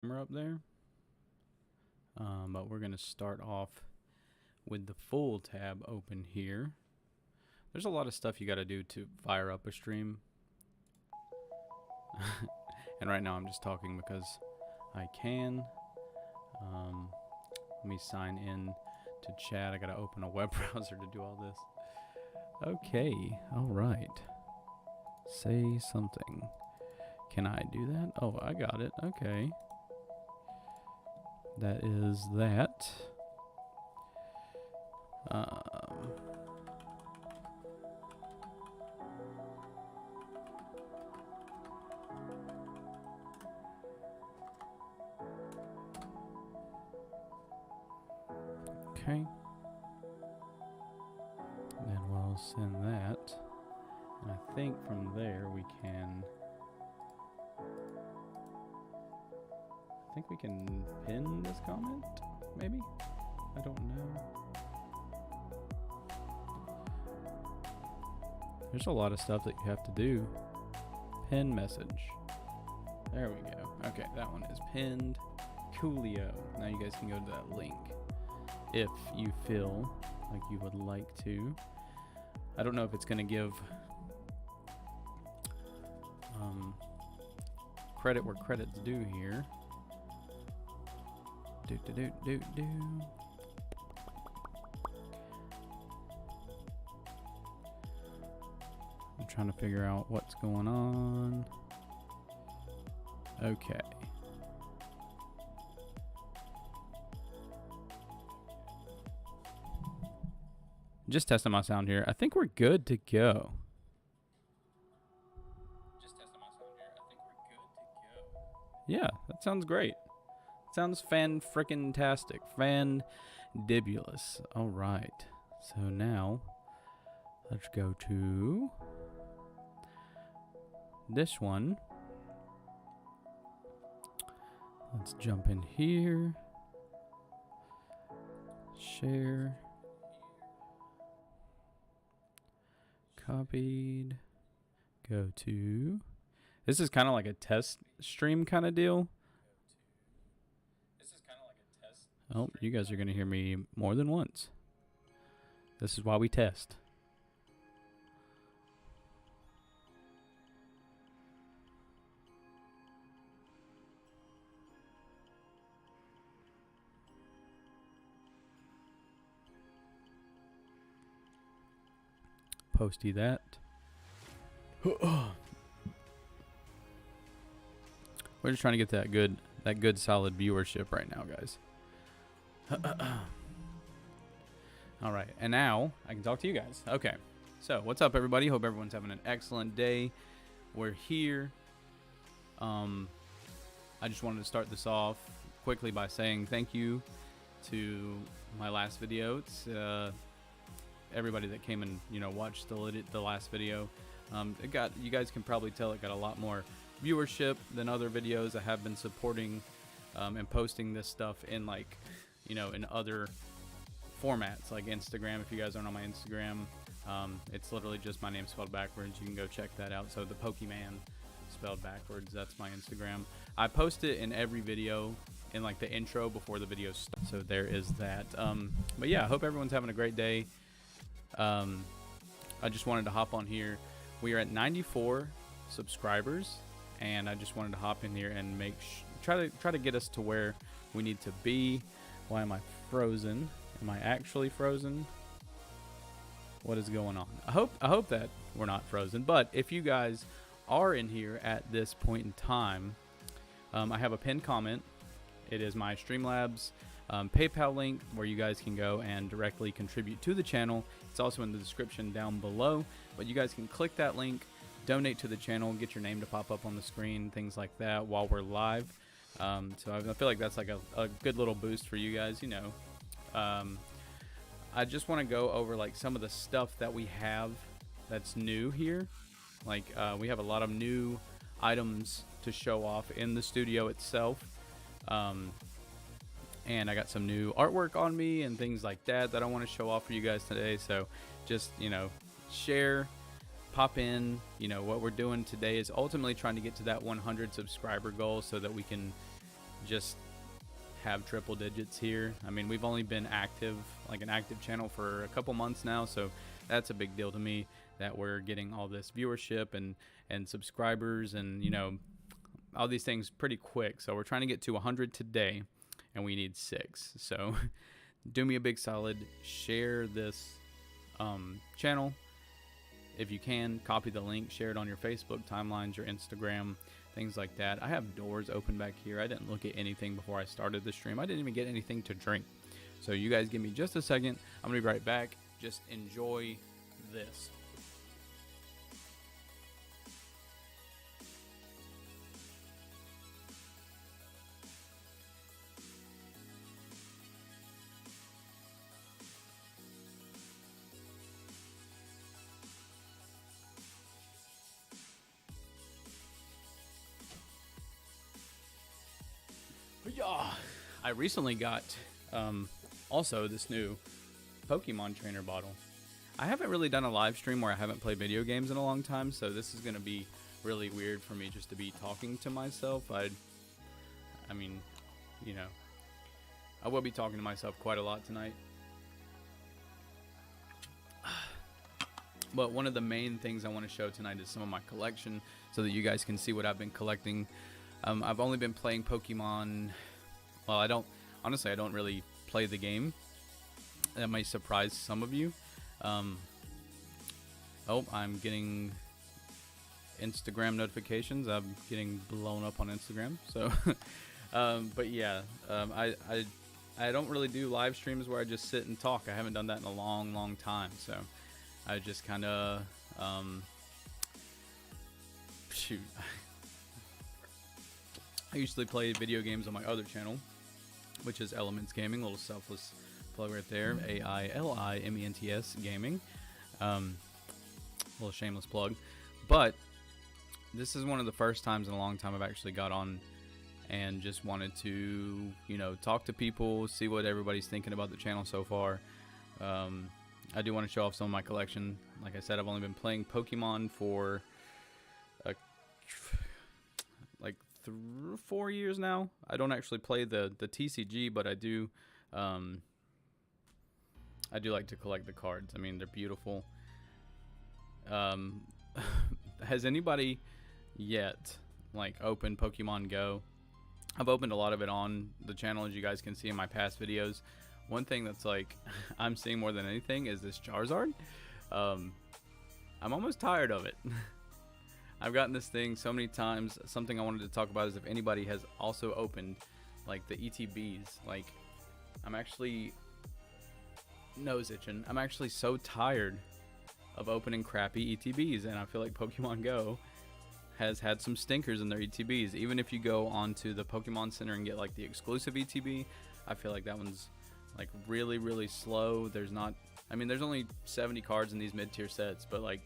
Up there. But we're going to start off with the full tab open here. There's a lot of stuff you got to do to fire up a stream. And right now I'm just talking because I can. Let me sign in to chat. I got to open a web browser to do all this. Okay, all right. Say something. Can I do that? Oh, I got it. Okay. That is that. Okay. Then we'll send that. And I think from there we can... I think we can pin this comment, maybe? I don't know. There's a lot of stuff that you have to do. Pin message. There we go. Okay, that one is pinned. Coolio. Now you guys can go to that link if you feel like you would like to. I don't know if it's going to give credit where credit's due here. I'm trying to figure out what's going on. Okay. Just testing my sound here. I think we're good to go. Yeah, that sounds great. Sounds fan-frickin-tastic. Fan-dibulous. Alright. So now, let's go to this one. Let's jump in here. Share. Copied. Go to... This is kind of like a test stream kind of deal. Oh, you guys are going to hear me more than once. This is why we test. Posty that. We're just trying to get that good solid viewership right now, guys. All right, and now I can talk to you guys. Okay, so what's up, everybody? Hope everyone's having an excellent day. We're here. I just wanted to start this off quickly by saying thank you to my last video. It's everybody that came and watched the last video. You guys can probably tell it got a lot more viewership than other videos. I have been supporting and posting this stuff in in other formats like Instagram. If you guys aren't on my Instagram, it's literally just my name spelled backwards. You can go check that out. So the Pokemon spelled backwards, that's my Instagram. I post it in every video in like the intro before the video starts. So there is that. But yeah, I hope everyone's having a great day. I just wanted to hop on here. We are at 94 subscribers, and I just wanted to hop in here and try to get us to where we need to be. Why am I frozen? Am I actually frozen? What is going on? I hope that we're not frozen. But if you guys are in here at this point in time, I have a pinned comment. It is my Streamlabs PayPal link where you guys can go and directly contribute to the channel. It's also in the description down below. But you guys can click that link, donate to the channel, get your name to pop up on the screen, things like that while we're live. So I feel like that's like a good little boost for you guys, I just want to go over like some of the stuff that we have that's new here. Like we have a lot of new items to show off in the studio itself. And I got some new artwork on me and things like that I want to show off for you guys today. So just, share, pop in. What we're doing today is ultimately trying to get to that 100 subscriber goal so that we can just have triple digits here. I mean, we've only been active, like an active channel, for a couple months now, so that's a big deal to me that we're getting all this viewership and subscribers and, you know, all these things pretty quick. So we're trying to get to 100 today, and we need 6. So do me a big solid, share this channel if you can. Copy the link, share it on your Facebook timelines, your Instagram, things like that. I have doors open back here. I didn't look at anything before I started the stream. I didn't even get anything to drink. So you guys give me just a second. I'm gonna be right back. Just enjoy this. I recently got also this new Pokemon trainer bottle. I haven't really done a live stream where I haven't played video games in a long time, so this is going to be really weird for me just to be talking to myself. I mean, you know, I will be talking to myself quite a lot tonight. But one of the main things I want to show tonight is some of my collection so that you guys can see what I've been collecting. I've only been playing Pokemon. Well, I don't really play the game. That might surprise some of you. Oh, I'm getting Instagram notifications. I'm getting blown up on Instagram. So, but yeah, I don't really do live streams where I just sit and talk. I haven't done that in a long time. So I just kind of, shoot. I usually play video games on my other channel, which is Elements Gaming. A little selfless plug right there. AILIMENTS Gaming. A little shameless plug. But this is one of the first times in a long time I've actually got on and just wanted to, you know, talk to people, see what everybody's thinking about the channel so far. I do want to show off some of my collection. Like I said, I've only been playing Pokemon for like 4 years now. I don't actually play the TCG, but I do like to collect the cards. I mean, they're beautiful. Has anybody yet like opened Pokemon Go? I've opened a lot of it on the channel, as you guys can see in my past videos. One thing that's like I'm seeing more than anything is this Charizard. I'm almost tired of it. I've gotten this thing so many times. Something I wanted to talk about is if anybody has also opened like the ETBs. Like, I'm actually nose itching. I'm actually so tired of opening crappy ETBs, and I feel like Pokemon Go has had some stinkers in their ETBs. Even if you go onto the Pokemon Center and get like the exclusive ETB, I feel like that one's like really slow. There's not, I mean, there's only 70 cards in these mid-tier sets, but like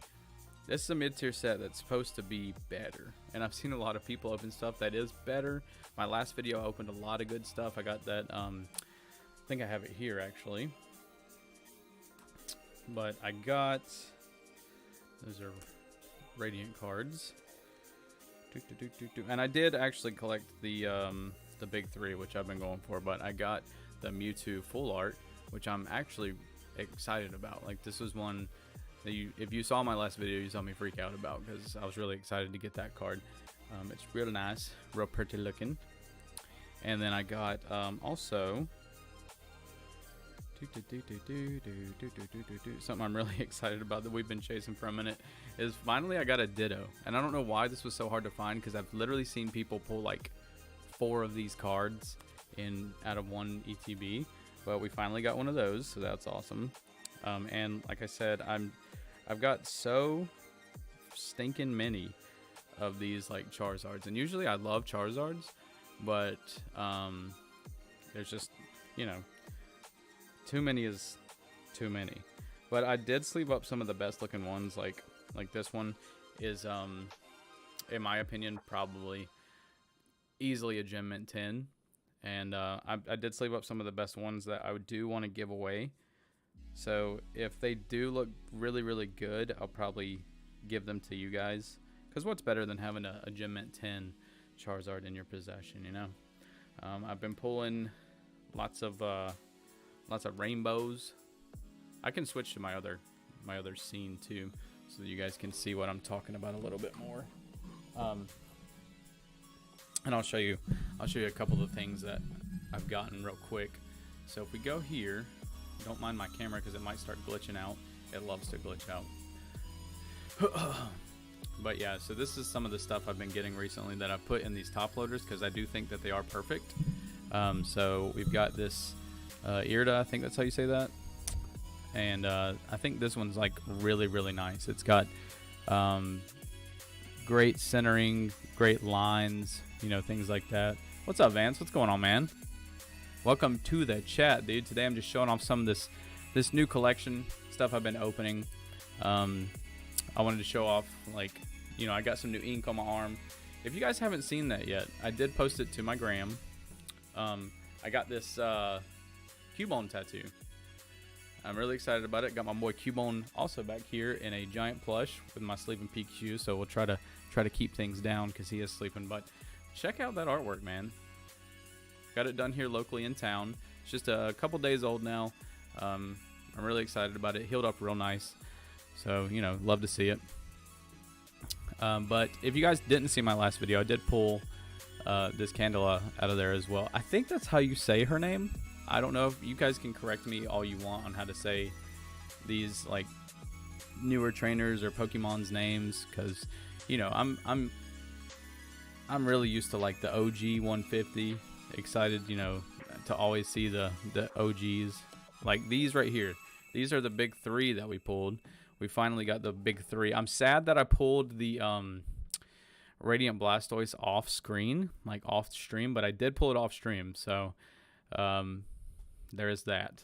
this is a mid-tier set that's supposed to be better, and I've seen a lot of people open stuff that is better. My last video I opened a lot of good stuff. I got that I think I have it here actually, but I got, those are Radiant cards. And I did actually collect the big three, which I've been going for, but I got the Mewtwo Full Art, which I'm actually excited about. Like, this was one that if you saw my last video, you saw me freak out about, because I was really excited to get that card. It's real nice, real pretty looking. And then I got also something I'm really excited about that we've been chasing for a minute is finally I got a Ditto. And I don't know why this was so hard to find, because I've literally seen people pull like 4 of these cards out of one ETB, but we finally got one of those, so that's awesome. And like I said, I've got so stinking many of these like Charizards, and usually I love Charizards, but there's just, you know, too many is too many. But I did sleeve up some of the best looking ones, like this one is in my opinion probably easily a Gem Mint 10. And I did sleeve up some of the best ones that I do want to give away. So if they do look really good, I'll probably give them to you guys. Because what's better than having a Gem Mint 10 Charizard in your possession, you know? I've been pulling lots of rainbows. I can switch to my other scene too, so that you guys can see what I'm talking about a little bit more. And I'll show you a couple of things that I've gotten real quick. So if we go here, don't mind my camera because it might start glitching out. It loves to glitch out. But yeah, so this is some of the stuff I've been getting recently that I've put in these top loaders because I do think that they are perfect. So we've got this Irida, I think that's how you say that. And I think this one's like really, really nice. It's got great centering, great lines, you know, things like that. What's up, Vance? What's going on, man? Welcome to the chat, dude. Today I'm just showing off some of this new collection stuff I've been opening. I wanted to show off, like, you know, I got some new ink on my arm. If you guys haven't seen that yet, I did post it to my gram. I got this Cubone tattoo. I'm really excited about it. Got my boy Cubone also back here in a giant plush with my sleeping Pikachu. So we'll try to keep things down because he is sleeping. But check out that artwork, man. Got it done here locally in town. It's just a couple days old now. I'm really excited about it. Healed up real nice. So, you know, love to see it. But if you guys didn't see my last video, I did pull this Candela out of there as well. I think that's how you say her name. I don't know if you guys can correct me all you want on how to say these like newer trainers or Pokemon's names, because you know I'm really used to like the OG 150. Excited, you know, to always see the OGs like these right here. These are the big three that we pulled. We finally got the big three. I'm sad that I pulled the Radiant Blastoise off screen, like off stream, but I did pull it off stream. So there is that.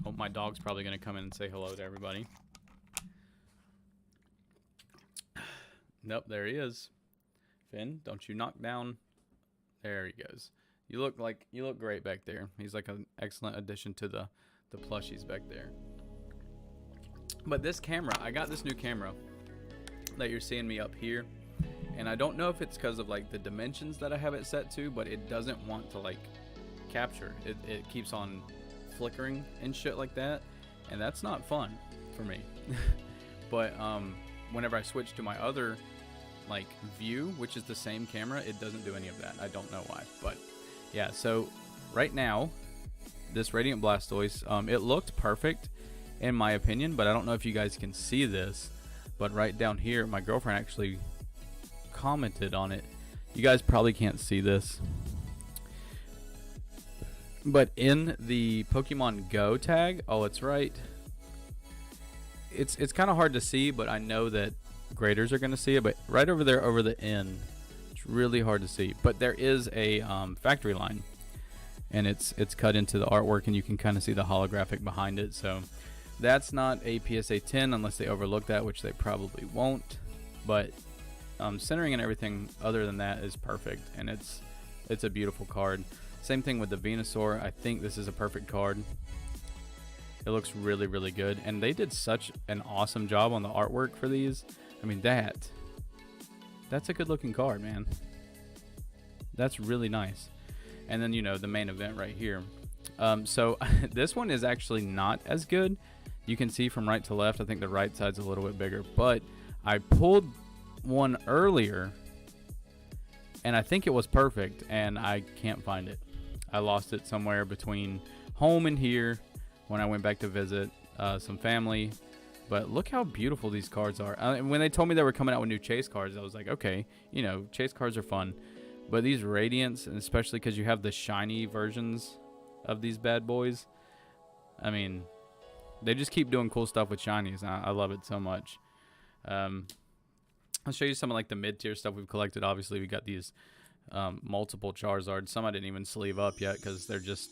Oh, my dog's probably going to come in and say hello to everybody. Nope, there he is. Finn, don't you knock down. There he goes. You look great back there. He's like an excellent addition to the plushies back there. But this camera, I got this new camera that you're seeing me up here, and I don't know if it's because of like the dimensions that I have it set to, but it doesn't want to like capture. It keeps on flickering and shit like that, and that's not fun for me. But whenever I switch to my other like view, which is the same camera, it doesn't do any of that. I don't know why, but yeah. So right now, this Radiant Blastoise, it looked perfect in my opinion, but I don't know if you guys can see this, but right down here, my girlfriend actually commented on it. You guys probably can't see this, but in the Pokemon Go tag, oh, it's right. It's kind of hard to see, but I know that graders are going to see it, but right over there over the N, it's really hard to see, but there is a factory line, and it's cut into the artwork, and you can kind of see the holographic behind it. So that's not a PSA 10 unless they overlook that, which they probably won't. But centering and everything other than that is perfect, and it's a beautiful card. Same thing with the Venusaur. I think this is a perfect card. It looks really, really good, and they did such an awesome job on the artwork for these. I mean, that's a good looking card, man. That's really nice. And then, you know, the main event right here. So this one is actually not as good. You can see from right to left, I think the right side's a little bit bigger, but I pulled one earlier and I think it was perfect, and I can't find it. I lost it somewhere between home and here when I went back to visit some family. But look how beautiful these cards are. And when they told me they were coming out with new chase cards, I was like, okay, you know, chase cards are fun. But these Radiants, and especially because you have the shiny versions of these bad boys, I mean, they just keep doing cool stuff with shinies. I love it so much. I'll show you some of like the mid-tier stuff we've collected. Obviously, we got these multiple Charizards. Some I didn't even sleeve up yet because they're just,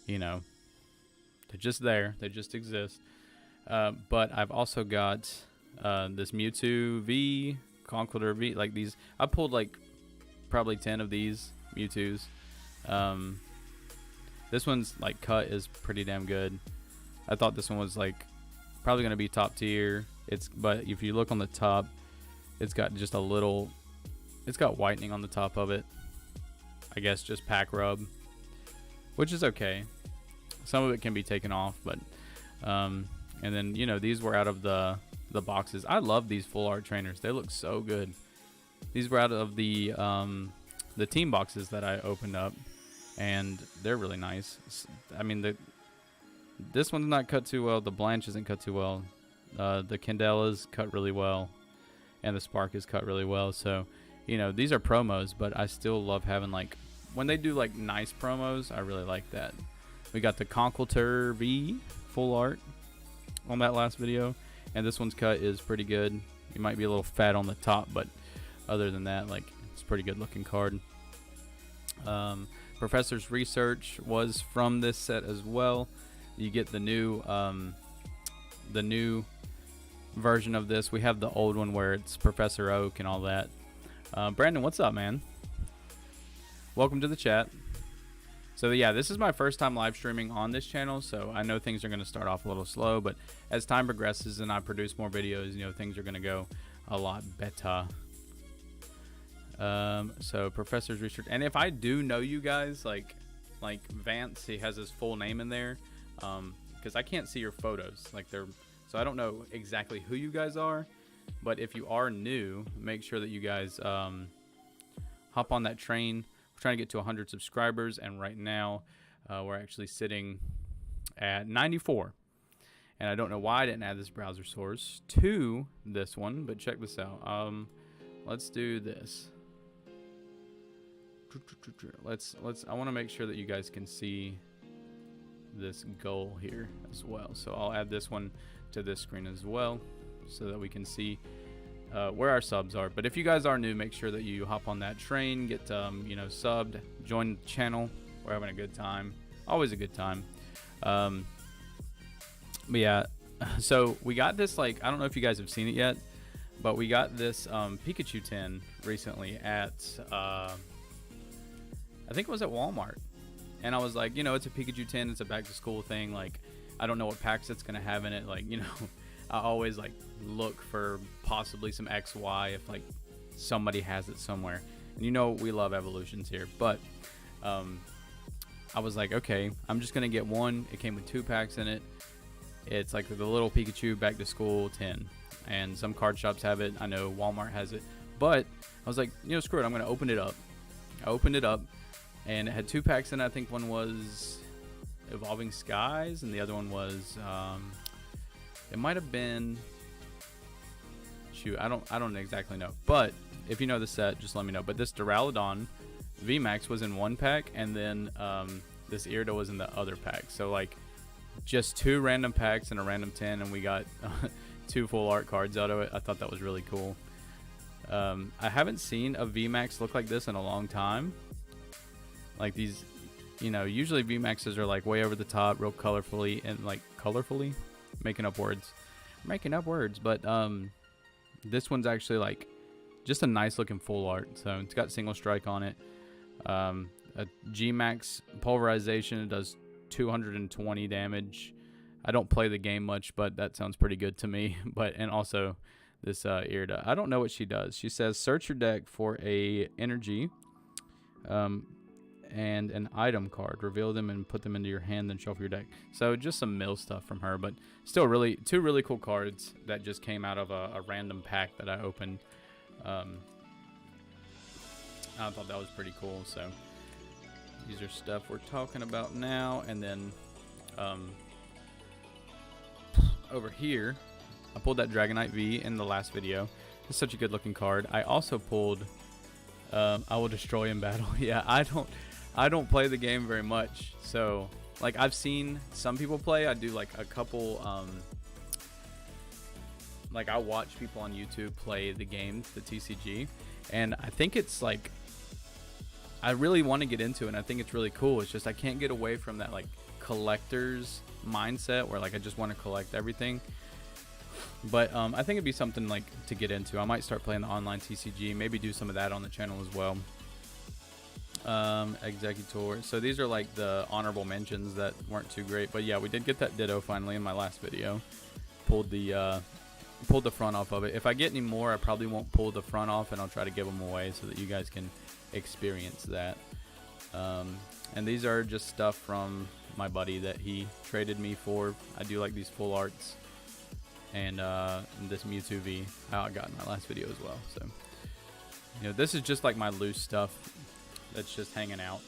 you know, they're just there. They just exist. But I've also got this Mewtwo V, Conqueror V, like these. I pulled like probably 10 of these Mewtwo's. This one's like cut is pretty damn good. I thought this one was like probably gonna be top tier. But if you look on the top, it's got just a little, it's got whitening on the top of it. I guess just pack rub, which is okay. Some of it can be taken off, but and then, you know, these were out of the boxes. I love these full art trainers. They look so good. These were out of the team boxes that I opened up, and they're really nice. I mean, this one's not cut too well. The Blanche isn't cut too well. The Candela's cut really well, and the Spark is cut really well. So, you know, these are promos, but I still love having, like, when they do like nice promos, I really like that. We got the Conkeldurr V full art on that last video, and this one's cut is pretty good. You might be a little fat on the top, but other than that, like, it's a pretty good looking card. Professor's Research was from this set as well. You get the new version of this. We have the old one where it's Professor Oak and all that. Brandon, what's up, man? Welcome to the chat. So yeah, this is my first time live streaming on this channel, so I know things are going to start off a little slow, but as time progresses and I produce more videos, you know, things are going to go a lot better. So Professor's Research, and if I do know you guys, like Vance, he has his full name in there, because I can't see your photos, like so I don't know exactly who you guys are, but if you are new, make sure that you guys hop on that train. We're trying to get to 100 subscribers, and right now we're actually sitting at 94. And I don't know why I didn't add this browser source to this one, but check this out. Let's do this. I want to make sure that you guys can see this goal here as well. So I'll add this one to this screen as well, so that we can see where our subs are. But if you guys are new, make sure that you hop on that train, get you know, subbed, join the channel. We're having a good time, always a good time. But yeah, so we got this, like, I don't know if you guys have seen it yet, but we got this Pikachu Tin recently at I think it was at Walmart, and I was like, you know, it's a Pikachu Tin, it's a back to school thing, like, I don't know what packs it's gonna have in it, like, you know. I always like look for possibly some XY if like somebody has it somewhere, and you know we love evolutions here, but I was like, okay, I'm just gonna get one. It came with 2 packs in it. It's like the little Pikachu back to school tin, and some card shops have it. I know Walmart has it, but I was like, you know, screw it, I'm gonna open it up. I opened it up, and it had 2 packs in it. I think one was Evolving Skies, and the other one was it might have been, shoot, I don't exactly know, but if you know the set, just let me know. But this Duraludon V-Max was in 1 pack, and then this Gyarados was in the other pack. So like just 2 random packs and a random 10, and we got 2 full art cards out of it. I thought that was really cool. I haven't seen a V-Max look like this in a long time. Like these, you know, usually V-Maxes are like way over the top, real colorfully, and like colorfully. Making up words, but this one's actually like just a nice looking full art. So it's got single strike on it, a G-Max pulverization. It does 220 damage. I don't play the game much, but that sounds pretty good to me. And also this Gyarados, I don't know what she does. She says search your deck for a energy and an item card, reveal them and put them into your hand, then shuffle your deck. So just some mill stuff from her, but still really 2 really cool cards that just came out of a random pack that I opened. I thought that was pretty cool. So these are stuff we're talking about now. And then over here, I pulled that Dragonite V in the last video. It's such a good looking card. I also pulled I will destroy in battle. Yeah, I don't play the game very much, so like I've seen some people play. I do like a couple like I watch people on YouTube play the game, the TCG, and I think it's like I really want to get into it, and I think it's really cool. It's just I can't get away from that like collector's mindset where like I just want to collect everything. But I think it'd be something like to get into. I might start playing the online TCG, maybe do some of that on the channel as well. Executor. So these are like the honorable mentions that weren't too great, but yeah, we did get that Ditto finally in my last video. Pulled the front off of it. If I get any more, I probably won't pull the front off, and I'll try to give them away so that you guys can experience that. And these are just stuff from my buddy that he traded me for. I do like these full arts. And this Mewtwo V I got in my last video as well. So, you know, this is just like my loose stuff that's just hanging out.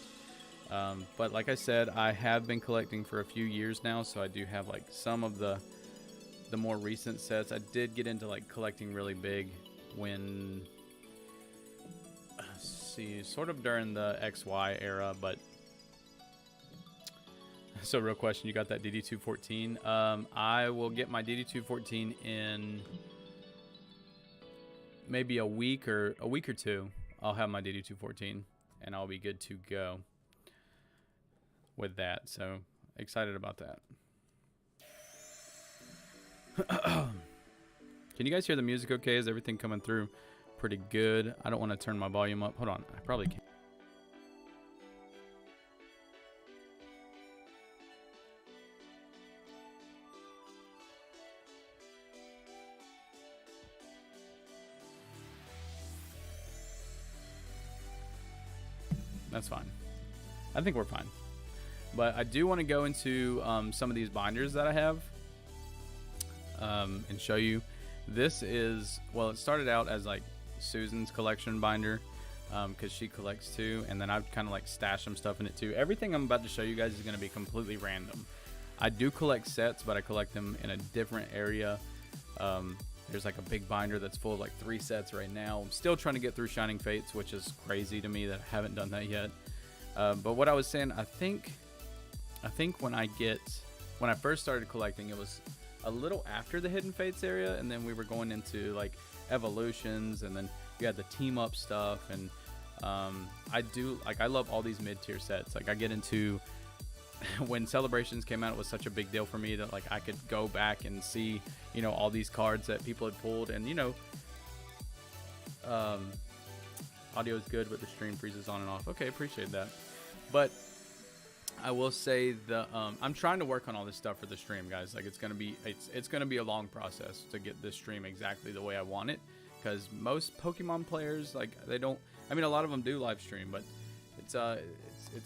But like I said, I have been collecting for a few years now, so I do have like some of the more recent sets. I did get into like collecting really big when, sort of during the XY era. But so real question, you got that DD214? I will get my DD214 in maybe a week or two. I'll have my DD214 and I'll be good to go with that. So excited about that. Can you guys hear the music okay? Is everything coming through pretty good? I don't want to turn my volume up. Hold on, I probably can. That's fine. I think we're fine. But I do want to go into some of these binders that I have and show you. This is, well, it started out as like Susan's collection binder because she collects too, and then I've kind of like stashed some stuff in it too. Everything I'm about to show you guys is going to be completely random. I do collect sets, but I collect them in a different area. There's like a big binder that's full of like 3 sets right now. I'm still trying to get through Shining Fates, which is crazy to me that I haven't done that yet. But what I was saying, I think when I first started collecting, it was a little after the Hidden Fates area, and then we were going into like evolutions, and then you had the team up stuff, and I love all these mid-tier sets. Like I get into when Celebrations came out, it was such a big deal for me that like I could go back and see, you know, all these cards that people had pulled, and you know, audio is good, but the stream freezes on and off. Okay, appreciate that. But I will say I'm trying to work on all this stuff for the stream, guys. Like it's gonna be a long process to get this stream exactly the way I want it, because most Pokemon players, like, they don't. I mean, a lot of them do live stream, but it's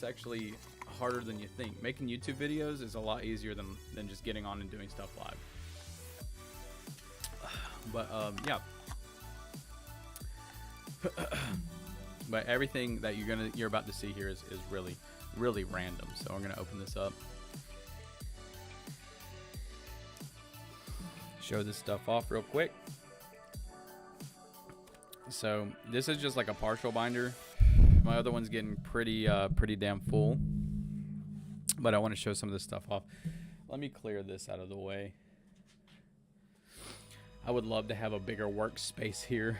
actually harder than you think. Making YouTube videos is a lot easier than just getting on and doing stuff live. But yeah. But everything that you're about to see here is really random. So I'm gonna open this up, show this stuff off real quick. So this is just like a partial binder. My other one's getting pretty damn full, but I want to show some of this stuff off. Let me clear this out of the way. I would love to have a bigger workspace here.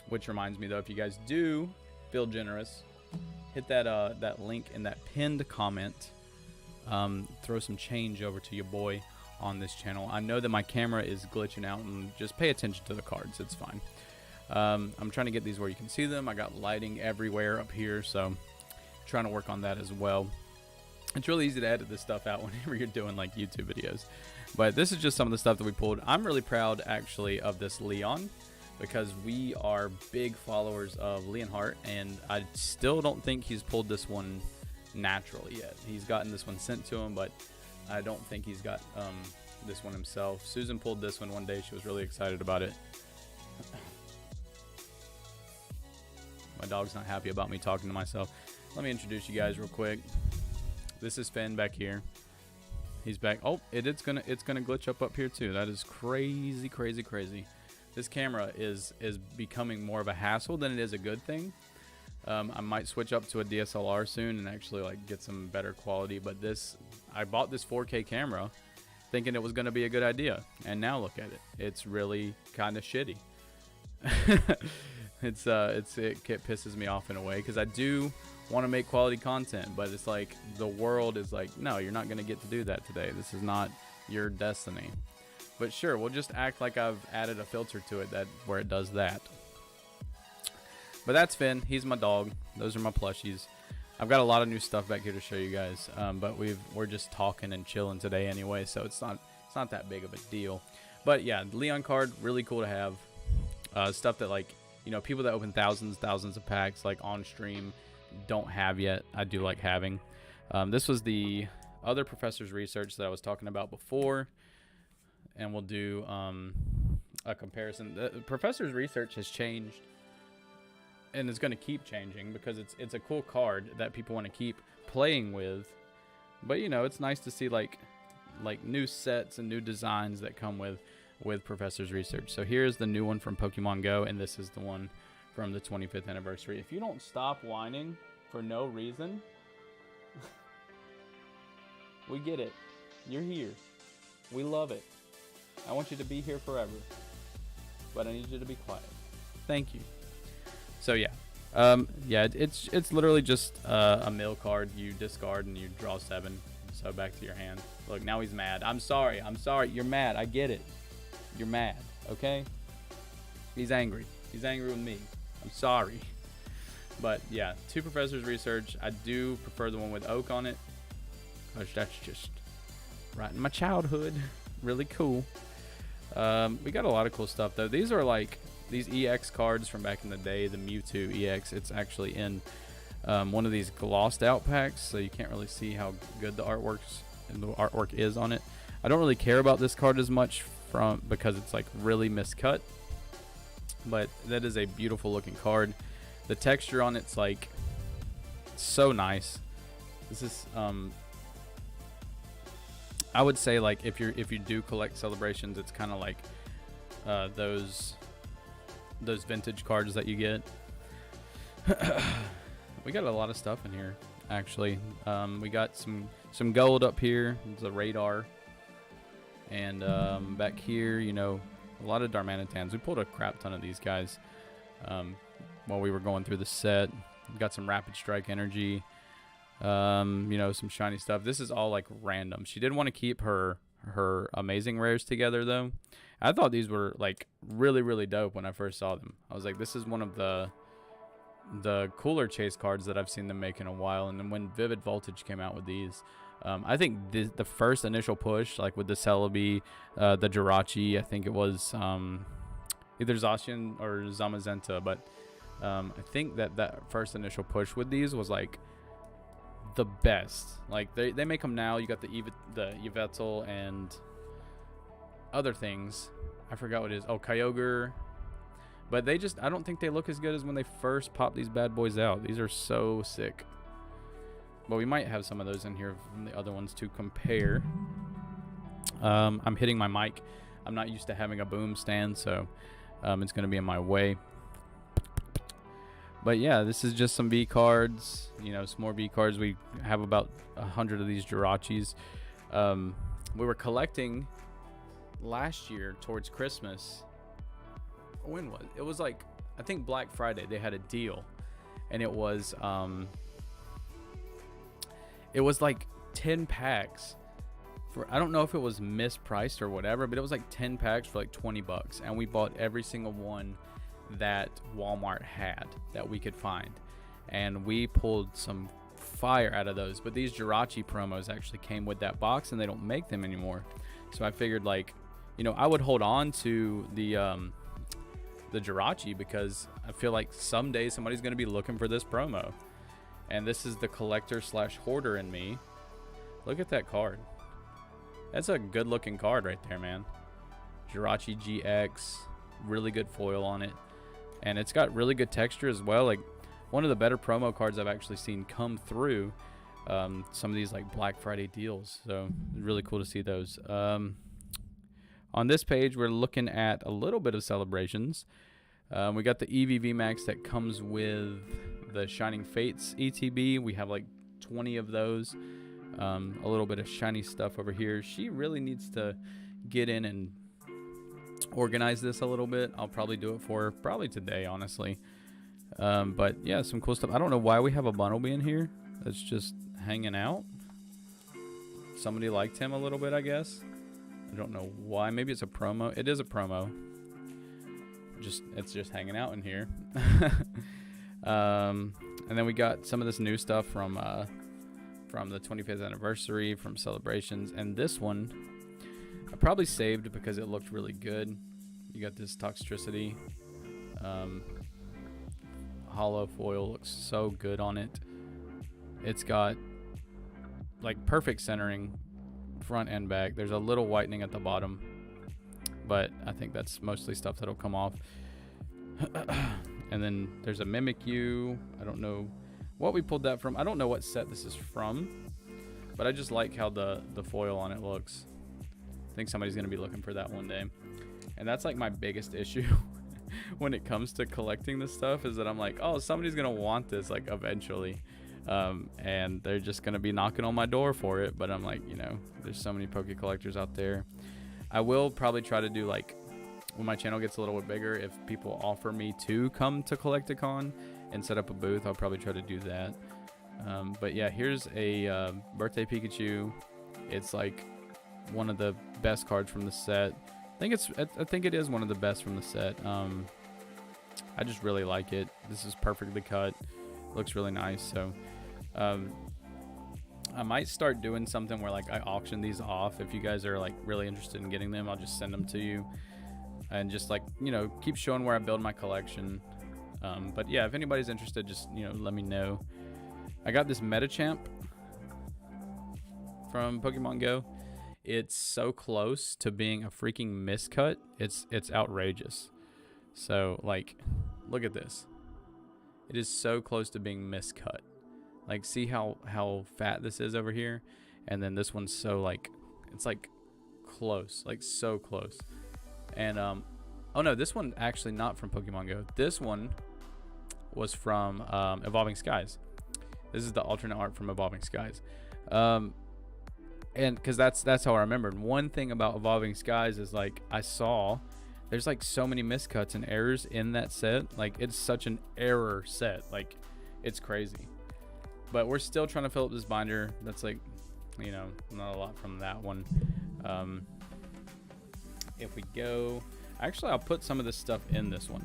Which reminds me though, if you guys do feel generous, hit that link in that pinned comment. Throw some change over to your boy on this channel. I know that my camera is glitching out, and just pay attention to the cards. It's fine. I'm trying to get these where you can see them. I got lighting everywhere up here, so trying to work on that as well. It's really easy to edit this stuff out whenever you're doing like YouTube videos. But this is just some of the stuff that we pulled. I'm really proud actually of this Leon, because we are big followers of Leonhardt, and I still don't think he's pulled this one naturally yet. He's gotten this one sent to him, but I don't think he's got this one himself. Susan pulled this one day. She was really excited about it. My dog's not happy about me talking to myself. Let me introduce you guys real quick. This is Finn back here. He's back. Oh, it's gonna glitch up here too. That is crazy. This camera is becoming more of a hassle than it is a good thing. I might switch up to a DSLR soon and actually like get some better quality. But I bought this 4K camera thinking it was going to be a good idea, and now look at it. It's really kind of shitty. It pisses me off in a way, because I do want to make quality content, but it's like the world is like, no, you're not going to get to do that today. This is not your destiny. But sure, we'll just act like I've added a filter to it where it does that. But that's Finn. He's my dog. Those are my plushies. I've got a lot of new stuff back here to show you guys, but we're just talking and chilling today anyway, so it's not that big of a deal. But yeah, Leon card, really cool to have. Stuff that like you know, people that open thousands of packs like on stream don't have yet. I do like having. This was the other professor's research that I was talking about before, and we'll do a comparison. The professor's research has changed, and it's going to keep changing because it's a cool card that people want to keep playing with. But you know, it's nice to see like new sets and new designs that come with professor's research. So here's the new one from Pokemon Go, and this is the one from the 25th anniversary. If you don't stop whining for no reason, we get it. You're here. We love it. I want you to be here forever, but I need you to be quiet. Thank you. So yeah, it's literally just a mill card. You discard and you draw 7. So back to your hand. Look, now he's mad. I'm sorry. You're mad. I get it. You're mad. Okay? He's angry. He's angry with me. I'm sorry. But yeah, 2 professors research. I do prefer the one with oak on it, because that's just right in my childhood. Really cool. We got a lot of cool stuff though. These are like these EX cards from back in the day, the Mewtwo EX. It's actually in one of these glossed out packs, so you can't really see how good the artwork is on it. I don't really care about this card as much because it's like really miscut, but that is a beautiful looking card. The texture on it's like so nice. This is I would say like if you do collect celebrations, it's kind of like those vintage cards that you get. We got a lot of stuff in here actually. We got some gold up here. It's a radar, and back here, you know, a lot of Darmanitans. We pulled a crap ton of these guys while we were going through the set. We got some Rapid Strike energy. You know, some shiny stuff. This is all like random. She did want to keep her amazing rares together though. I thought these were like really dope when I first saw them. I was like, this is one of the cooler chase cards that I've seen them make in a while. And then when Vivid Voltage came out with these, I think the first initial push, like with the Celebi, the Jirachi, I think it was either Zacian or Zama Zenta, but I think that first initial push with these was like the best. Like they make them now. You got the Yveltal and other things. I forgot what it is. Oh, Kyogre. But they just, I don't think they look as good as when they first popped these bad boys out. These are so sick. But we might have some of those in here from the other ones to compare. I'm hitting my mic. I'm not used to having a boom stand, so it's going to be in my way. But yeah, this is just some V cards, you know, some more V cards. We have about 100 of these Jirachis. We were collecting last year towards Christmas. When was it? It was like, I think Black Friday, they had a deal, and it was like 10 packs for, I don't know if it was mispriced or whatever, but it was like 10 packs for like $20, and we bought every single one that Walmart had that we could find, and we pulled some fire out of those. But these Jirachi promos actually came with that box, and they don't make them anymore. So I figured, like, you know, I would hold on to the Jirachi because I feel like someday somebody's going to be looking for this promo, and this is the collector / hoarder in me. Look at that card. That's a good looking card right there, man. Jirachi GX, really good foil on it. And it's got really good texture as well. Like, one of the better promo cards I've actually seen come through some of these like Black Friday deals. So really cool to see those. On this page, we're looking at a little bit of celebrations. We got the Evie V-Max that comes with the Shining Fates ETB. We have like 20 of those. A little bit of shiny stuff over here. She really needs to get in and organize this a little bit. I'll probably do it for her probably today, honestly. But yeah, some cool stuff. I don't know why we have a Bunnelby in here that's just hanging out. Somebody liked him a little bit, I guess. I don't know why. Maybe it's a promo. It is a promo. It's just hanging out in here. And then we got some of this new stuff from the 25th anniversary, from celebrations, and this one I probably saved because it looked really good. You got this Toxtricity. hollow foil looks so good on it. It's got like perfect centering front and back. There's a little whitening at the bottom, but I think that's mostly stuff that'll come off. And then there's a Mimikyu. I don't know what we pulled that from. I don't know what set this is from, but I just like how the foil on it looks. I think somebody's going to be looking for that one day. And that's like my biggest issue when it comes to collecting this stuff, is that I'm like, oh, somebody's going to want this like eventually. And they're just going to be knocking on my door for it. But I'm like, you know, there's so many Poke collectors out there. I will probably try to do, like, when my channel gets a little bit bigger, if people offer me to come to Collecticon and set up a booth, I'll probably try to do that. But yeah, here's a birthday Pikachu. It's like one of the best cards from the set. I think it is one of the best from the set. I just really like it. This is perfectly cut. Looks really nice. So I might start doing something where like I auction these off. If you guys are like really interested in getting them, I'll just send them to you and just like, you know, keep showing where I build my collection. But yeah, if anybody's interested, just, you know, let me know. I got this Machamp from Pokemon Go. It's so close to being a freaking miscut. It's outrageous. So like, look at this. It is so close to being miscut. Like, see how fat this is over here, and then this one's so like, it's like close, like so close. And oh no, this one actually not from Pokemon Go. This one was from Evolving Skies. This is the alternate art from Evolving Skies. And because that's how I remembered. One thing about Evolving Skies is like, I saw there's like so many miscuts and errors in that set. Like, it's such an error set. Like, it's crazy. But we're still trying to fill up this binder. That's like, you know, not a lot from that one. If we go, actually, I'll put some of this stuff in this one.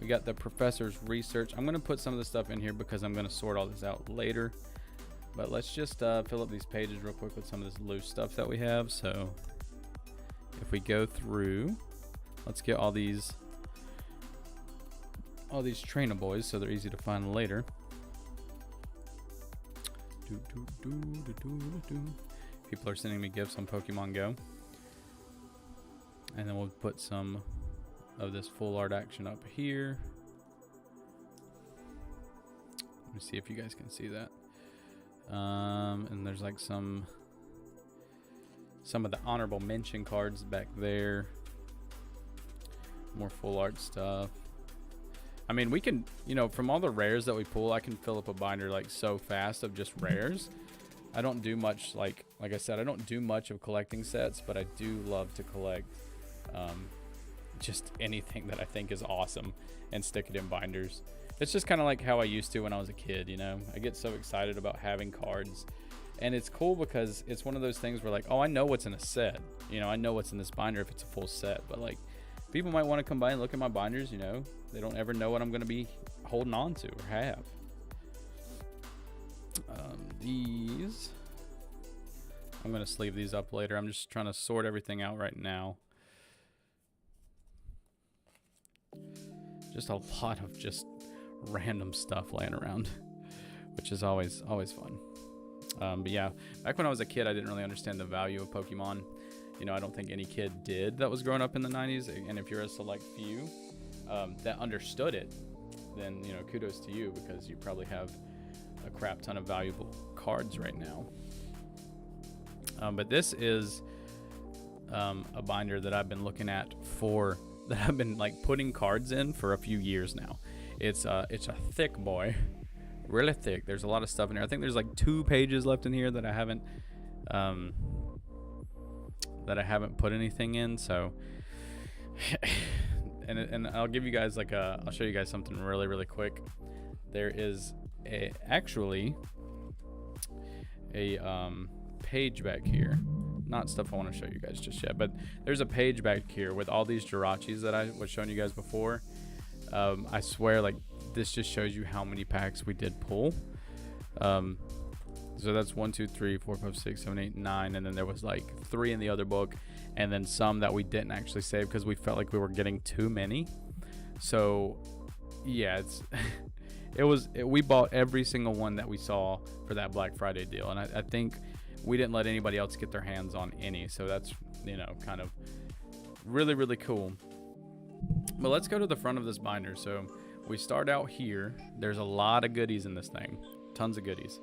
We got the professor's research. I'm going to put some of this stuff in here because I'm going to sort all this out later. But let's just fill up these pages real quick with some of this loose stuff that we have. So if we go through, let's get all these Trainaboys so they're easy to find later. People are sending me gifts on Pokemon Go. And then we'll put some of this full art action up here. Let me see if you guys can see that. And there's like some of the honorable mention cards back there. More full art stuff. I mean, we can, you know, from all the rares that we pull, I can fill up a binder like so fast of just rares. I don't do much, like I said, I don't do much of collecting sets, but I do love to collect just anything that I think is awesome and stick it in binders. It's just kind of like how I used to when I was a kid, you know. I get so excited about having cards, and it's cool because it's one of those things where like, oh, I know what's in a set, you know, I know what's in this binder if it's a full set, but like, people might want to come by and look at my binders, you know. They don't ever know what I'm going to be holding on to or have. These, I'm going to sleeve these up later. I'm just trying to sort everything out right now. Just a lot of just random stuff laying around, which is always fun. But yeah, back when I was a kid, I didn't really understand the value of Pokemon. You know, I don't think any kid did that was growing up in the 90s. And if you're a select few that understood it, then, you know, kudos to you, because you probably have a crap ton of valuable cards right now. But this is a binder that I've been looking at that I've been like putting cards in for a few years now. It's a thick boy, really thick. There's a lot of stuff in here. I think there's like 2 pages left in here that I haven't put anything in. So, and I'll give you guys like I'll show you guys something really quick. There is actually a page back here. Not stuff I want to show you guys just yet, but there's a page back here with all these Jirachis that I was showing you guys before. I swear, like, this just shows you how many packs we did pull. So that's 1, 2, 3, 4, 5, 6, 7, 8, 9, and then there was like 3 in the other book, and then some that we didn't actually save because we felt like we were getting too many. So yeah, it's we bought every single one that we saw for that Black Friday deal, and I think we didn't let anybody else get their hands on any, so that's, you know, kind of really, really cool. But let's go to the front of this binder. So we start out here. There's a lot of goodies in this thing, tons of goodies.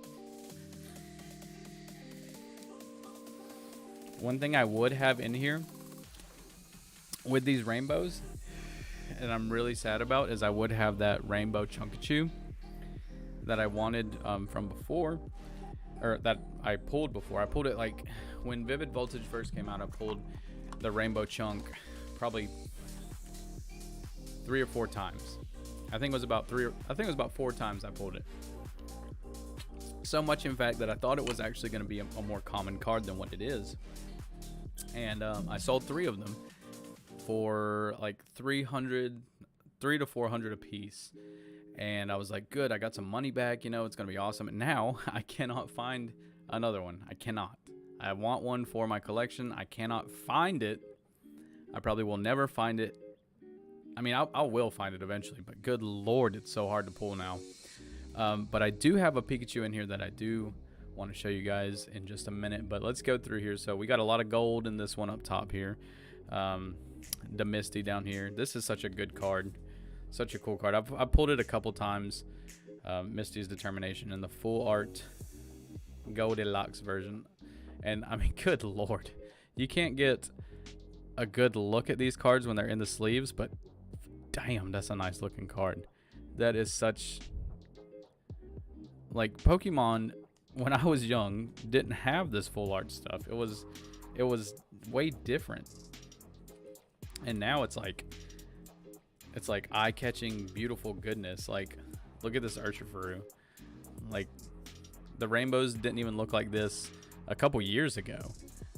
One thing I would have in here with these rainbows, and I'm really sad about, is I would have that rainbow Chunkachu that I wanted from before, or that I pulled before. I pulled it like when Vivid Voltage first came out. I pulled the rainbow chunk probably 3 or 4 times. I think it was about 4 times I pulled it. So much, in fact, that I thought it was actually going to be a more common card than what it is. And I sold 3 of them for like 300 to 400 a piece. And I was like, good, I got some money back, you know, it's going to be awesome. And now I cannot find another one. I cannot. I want one for my collection. I cannot find it. I probably will never find it. I mean, I will find it eventually, but good Lord, it's so hard to pull now. But I do have a Pikachu in here that I do want to show you guys in just a minute, but let's go through here. So we got a lot of gold in this one up top here. The Misty down here. This is such a good card. Such a cool card. I've pulled it a couple times. Misty's Determination in the full art Goldilocks version. And I mean, good Lord. You can't get a good look at these cards when they're in the sleeves, but damn, that's a nice looking card. That is such... Like, Pokemon, when I was young, didn't have this full art stuff. It was way different. And now it's like eye-catching, beautiful goodness. Like, look at this Urshifu. Like, the rainbows didn't even look like this a couple years ago.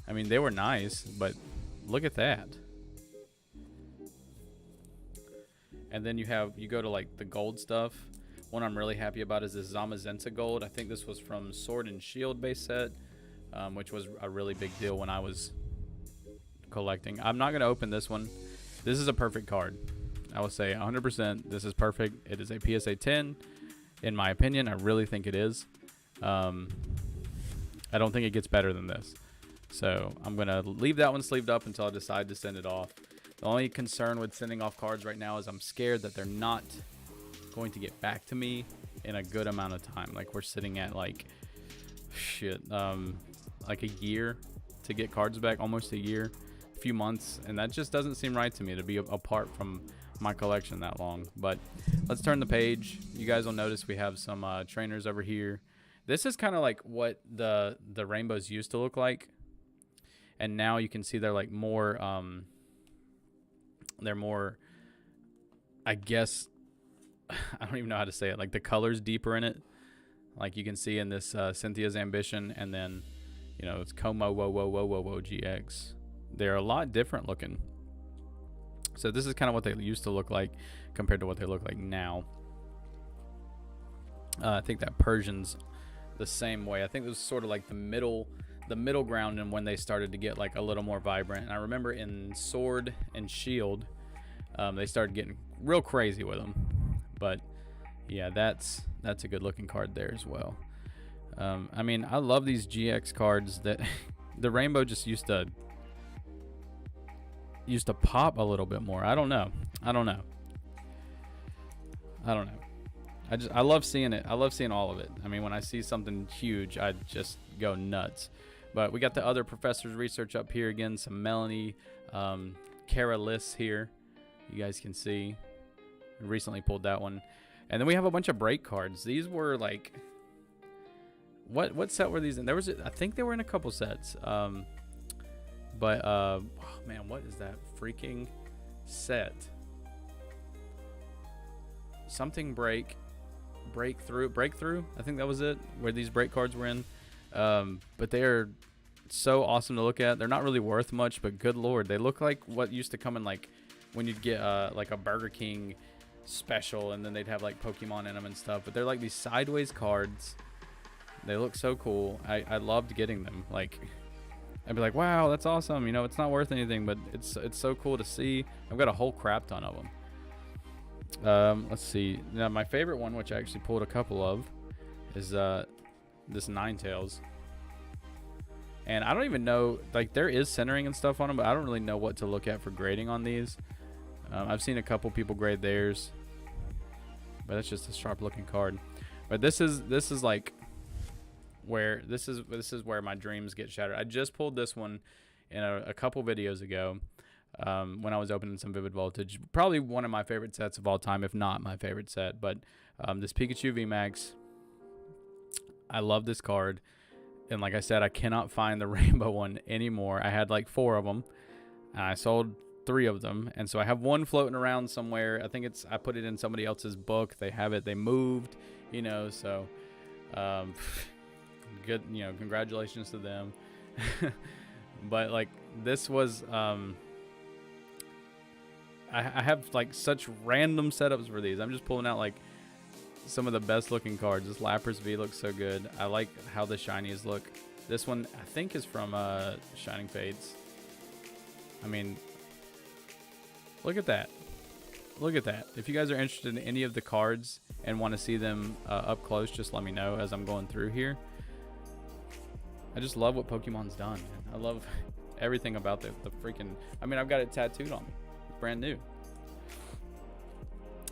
I mean, they were nice, but look at that. And then you go to like the gold stuff. One I'm really happy about is this Zama Zenta gold. I think this was from Sword and Shield base set, which was a really big deal when I was collecting. I'm not going to open this one. This is a perfect card. I will say 100% this is perfect. It is a PSA 10 in my opinion. I really think it is. I don't think it gets better than this. So I'm going to leave that one sleeved up until I decide to send it off. The only concern with sending off cards right now is I'm scared that they're not going to get back to me in a good amount of time. Like, we're sitting at like like a year to get cards back, almost a year, a few months, and that just doesn't seem right to me to be apart from my collection that long. But let's turn the page. You guys will notice we have some trainers over here. This is kind of like what the rainbows used to look like, and now you can see they're like more I guess, I don't even know how to say it, like the colors deeper in it, like you can see in this Cynthia's Ambition, and then, you know, it's Como GX. They're a lot different looking. So this is kind of what they used to look like compared to what they look like now. I think that Persian's the same way. I think it was sort of like the middle ground, and when they started to get like a little more vibrant. And I remember in Sword and Shield, they started getting real crazy with them. But yeah, that's a good looking card there as well. I mean, I love these GX cards that the rainbow just used to pop a little bit more. I don't know. I love seeing it. I love seeing all of it. I mean, when I see something huge, I just go nuts. But we got the other professor's research up here again. Some Melanie, Caralis here. You guys can see. I recently pulled that one. And then we have a bunch of break cards. These were like... What set were these in? I think they were in a couple sets. Oh man, what is that freaking set? Something breakthrough. I think that was it, where these break cards were in. But they are so awesome to look at. They're not really worth much, but good Lord, they look like what used to come in, like when you'd get like a Burger King special, and then they'd have like Pokemon in them and stuff. But they're like these sideways cards. They look so cool. I loved getting them. Like, I'd be like, wow, that's awesome. You know, it's not worth anything, but it's so cool to see. I've got a whole crap ton of them. Let's see. Now, my favorite one, which I actually pulled a couple of, is this Ninetales. And I don't even know, like, there is centering and stuff on them, but I don't really know what to look at for grading on these. I've seen a couple people grade theirs, but that's just a sharp looking card. But this is like where this is where my dreams get shattered. I just pulled this one in a couple videos ago when I was opening some Vivid Voltage. Probably one of my favorite sets of all time, if not my favorite set. But this Pikachu V-Max, I love this card. And like I said, I cannot find the rainbow one anymore. I had like 4 of them, and I sold 3 of them. And so I have one floating around somewhere. I think I put it in somebody else's book. They have it. They moved, you know, so good, you know, congratulations to them. But like this was, I have like such random setups for these. I'm just pulling out like some of the best looking cards. This Lapras V looks so good. I like how the shinies look. This one I think is from Shining Fates. I mean, look at that. Look at that. If you guys are interested in any of the cards and want to see them up close, just let me know as I'm going through here. I just love what Pokemon's done, man. I love everything about the freaking... I mean, I've got it tattooed on me. It's brand new.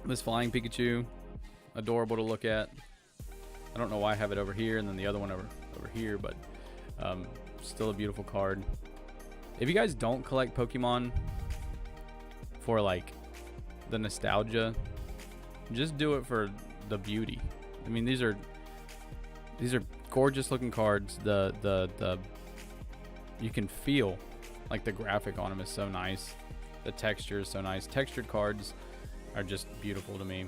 This Flying Pikachu, adorable to look at. I don't know why I have it over here and then the other one over here, but still a beautiful card. If you guys don't collect Pokemon for like the nostalgia, just do it for the beauty. I mean, these are gorgeous looking cards. The you can feel like the graphic on them is so nice. The texture is so nice. Textured cards are just beautiful to me.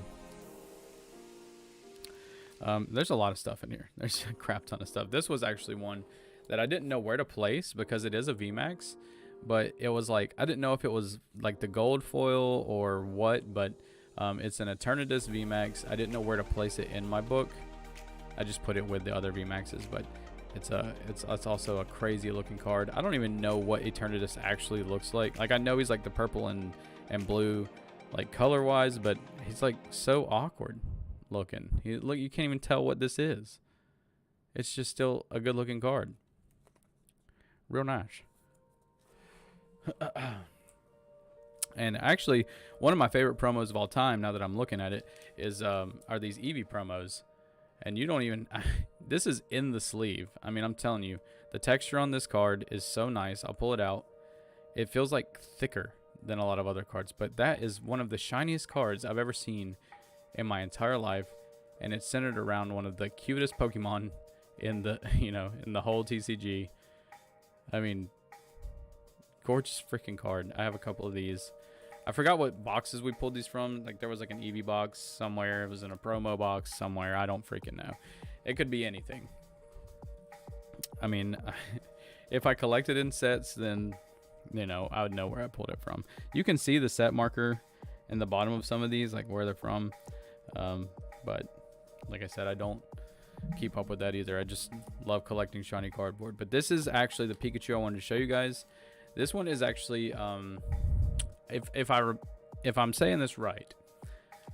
There's a lot of stuff in here. There's a crap ton of stuff. This was actually one that I didn't know where to place because it is a VMAX, but it was like, I didn't know if it was like the gold foil or what, but it's an Eternatus VMAX. I didn't know where to place it in my book. I just put it with the other VMAXs, but it's also a crazy looking card. I don't even know what Eternatus actually looks like. Like, I know he's like the purple and blue, like color wise, but he's like so awkward looking. Look, you can't even tell what this is. It's just still a good looking card. Real nice. And actually, one of my favorite promos of all time, now that I'm looking at it, is are these Evie promos. And you don't even... this is in the sleeve. I mean, I'm telling you, the texture on this card is so nice. I'll pull it out. It feels like thicker than a lot of other cards. But that is one of the shiniest cards I've ever seen in my entire life. And it's centered around one of the cutest Pokemon in the, you know, in the whole TCG. I mean, gorgeous freaking card. I have a couple of these. I forgot what boxes we pulled these from. Like, there was like an Eevee box somewhere. It was in a promo box somewhere. I don't freaking know. It could be anything. I mean, if I collected in sets, then, you know, I would know where I pulled it from. You can see the set marker in the bottom of some of these, like where they're from. But like I said, I don't keep up with that either. I just love collecting shiny cardboard. But this is actually the Pikachu I wanted to show you guys. This one is actually... If I'm saying this right,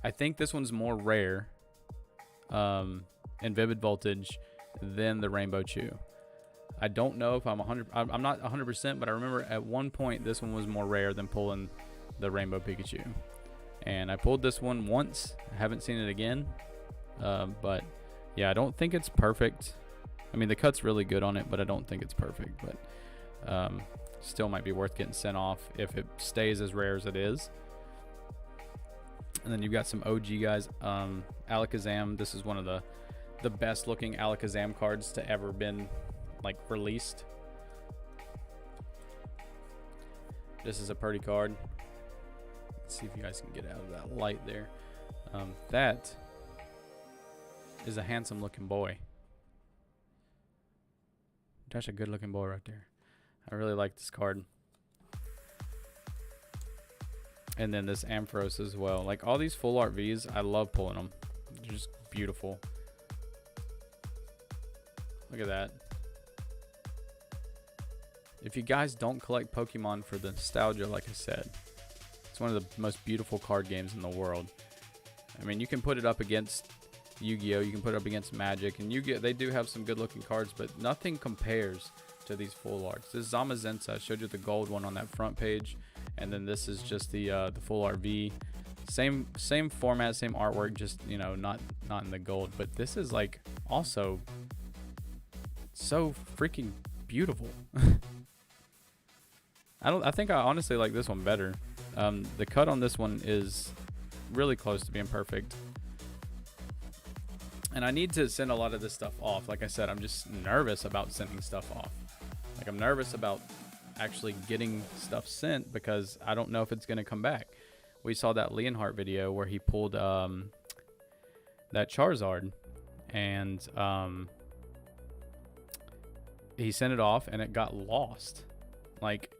I think this one's more rare in Vivid Voltage than the Rainbow Chew. I don't know if I'm not 100%, but I remember at one point this one was more rare than pulling the Rainbow Pikachu. And I pulled this one once. I haven't seen it again. But yeah, I don't think it's perfect. I mean, the cut's really good on it, but I don't think it's perfect. But still might be worth getting sent off if it stays as rare as it is. And then you've got some OG guys. Alakazam. This is one of the best looking Alakazam cards to ever been like released. This is a pretty card. Let's see if you guys can get out of that light there. That is a handsome looking boy. That's a good looking boy right there. I really like this card. And then this Ampharos as well. Like, all these full art Vs, I love pulling them. They're just beautiful. Look at that. If you guys don't collect Pokemon for the nostalgia, like I said, it's one of the most beautiful card games in the world. I mean, you can put it up against Yu-Gi-Oh, you can put it up against Magic, and Yu-Gi-Oh, they do have some good looking cards, but nothing compares to these full arts. This is Zama Zenta. I showed you the gold one on that front page, and then this is just the full art V. Same format, same artwork, just, you know, not in the gold. But this is like also so freaking beautiful. I think I honestly like this one better. The cut on this one is really close to being perfect. And I need to send a lot of this stuff off. Like I said, I'm just nervous about sending stuff off. Like, I'm nervous about actually getting stuff sent because I don't know if it's going to come back. We saw that Leonhardt video where he pulled that Charizard, and he sent it off and it got lost. Like,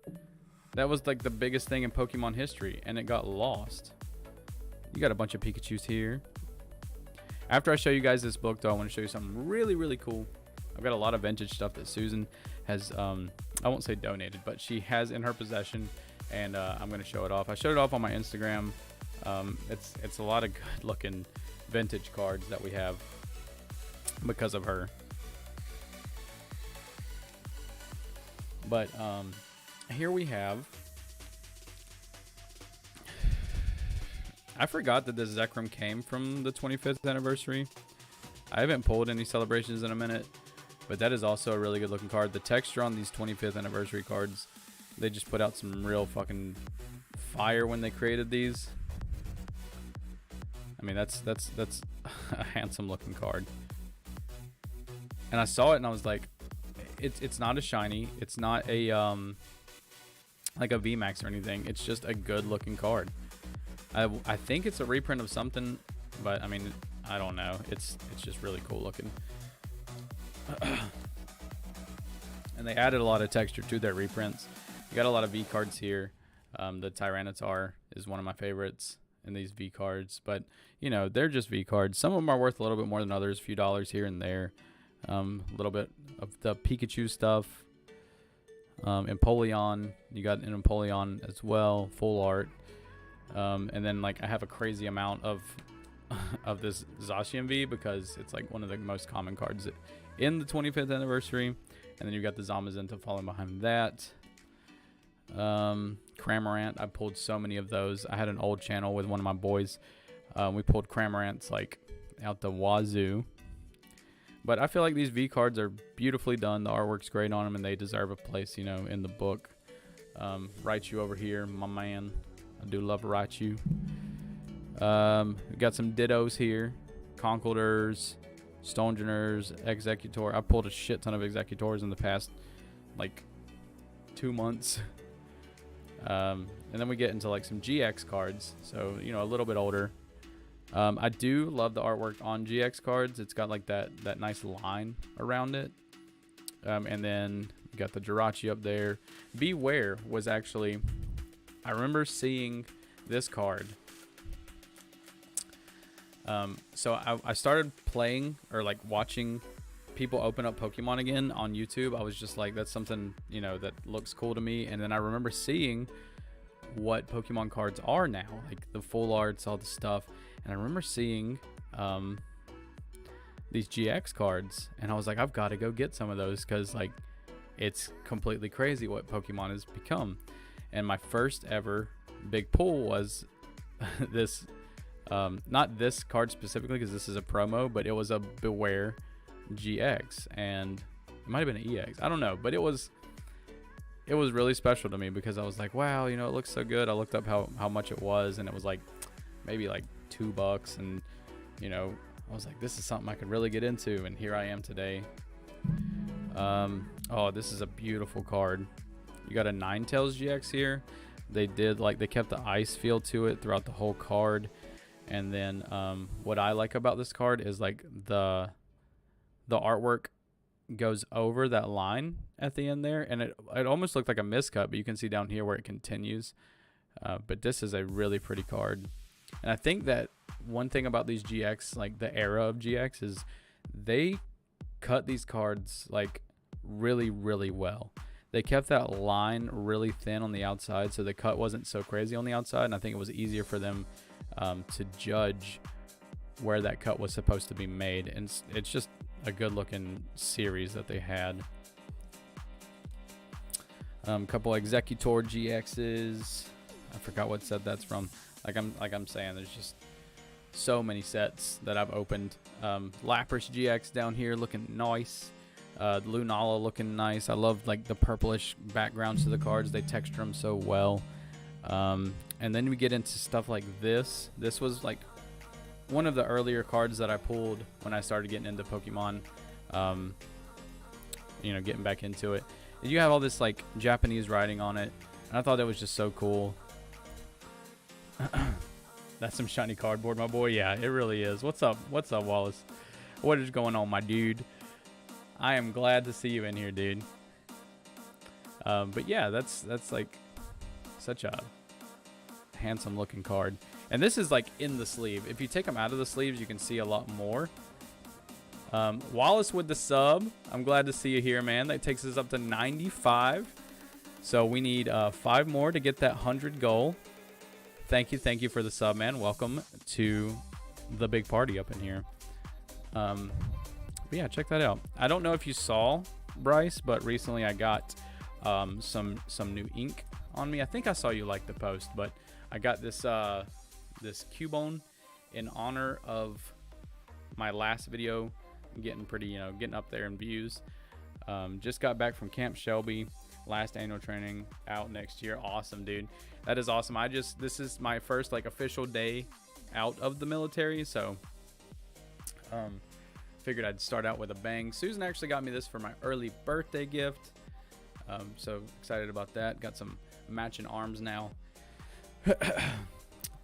that was like the biggest thing in Pokemon history, and it got lost. You got a bunch of Pikachus here. After I show you guys this book, though, I want to show you something really, really cool. I've got a lot of vintage stuff that Susan has, I won't say donated, but she has in her possession, and I'm going to show it off. I showed it off on my Instagram. It's a lot of good-looking vintage cards that we have because of her. But here we have... I forgot that this Zekrom came from the 25th anniversary. I haven't pulled any celebrations in a minute, but that is also a really good looking card. The texture on these 25th anniversary cards, they just put out some real fucking fire when they created these. I mean, that's a handsome looking card. And I saw it and I was like, it's not a shiny, it's not a like a V-Max or anything. It's just a good looking card. I think it's a reprint of something, but I mean, I don't know. It's just really cool looking. And they added a lot of texture to their reprints. You got a lot of V cards here. The Tyranitar is one of my favorites in these V cards, but you know, they're just V cards. Some of them are worth a little bit more than others, a few dollars here and there. A little bit of the Pikachu stuff. Empoleon, you got an Empoleon as well, full art. And then like I have a crazy amount of this Zacian V because it's like one of the most common cards in the 25th anniversary. And then you got the Zama Zenta following behind that. Cramorant, I pulled so many of those. I had an old channel with one of my boys. We pulled Cramorants like out the wazoo. But I feel like these V cards are beautifully done. The artwork's great on them, and they deserve a place, you know, in the book. Raichu over here, my man. I do love Raichu. We got some Dittos here. Conkeldurs, Stonjourners, Executor. I pulled a shit ton of Executors in the past, like, 2 months. And then we get into, like, some GX cards. So, you know, a little bit older. I do love the artwork on GX cards. It's got, like, that nice line around it. And then we got the Jirachi up there. Beware was actually... I remember seeing this card. So I started playing or like watching people open up Pokemon again on YouTube. I was just like, that's something, you know, that looks cool to me. And then I remember seeing what Pokemon cards are now, like the full arts, all the stuff. And I remember seeing these GX cards, and I was like, I've got to go get some of those because like it's completely crazy what Pokemon has become. And my first ever big pull was this, not this card specifically because this is a promo, but it was a Beware GX, and it might have been an EX. I don't know, but it was really special to me because I was like, wow, you know, it looks so good. I looked up how much it was, and it was like maybe like $2, and you know, I was like, this is something I could really get into, and here I am today. Oh, this is a beautiful card. You got a Ninetales GX here. They kept the ice feel to it throughout the whole card. And then what I like about this card is like the artwork goes over that line at the end there, and it almost looked like a miscut, but you can see down here where it continues. But this is a really pretty card. And I think that one thing about these GX, like the era of GX, is they cut these cards like really, really well. They kept that line really thin on the outside, so the cut wasn't so crazy on the outside, and I think it was easier for them to judge where that cut was supposed to be made, and it's just a good looking series that they had. Couple Executor GXs. I forgot what set that's from. Like I'm saying, there's just so many sets that I've opened. Lapras GX down here looking nice. Lunala looking nice. I love like the purplish backgrounds to the cards. They texture them so well. And then we get into stuff like this. This was like one of the earlier cards that I pulled when I started getting into Pokemon. You know, getting back into it. And you have all this like Japanese writing on it, and I thought that was just so cool. That's some shiny cardboard, my boy. Yeah, it really is. What's up? What's up, Wallace? What is going on, my dude? I am glad to see you in here, dude. But yeah, that's like such a handsome looking card. And this is like in the sleeve. If you take them out of the sleeves, you can see a lot more. Wallace with the sub. I'm glad to see you here, man. That takes us up to 95. So we need 5 more to get that 100 goal. Thank you for the sub, man. Welcome to the big party up in here. But yeah, check that out. I don't know if you saw, Bryce, but recently I got some new ink on me. I think I saw you like the post, but I got this this Cubone in honor of my last video. Getting pretty, you know, getting up there in views. Just got back from Camp Shelby, last annual training, out next year. Awesome, dude. That is awesome. This is my first like official day out of the military, so figured I'd start out with a bang. Susan actually got me this for my early birthday gift, so excited about that. Got some matching arms now.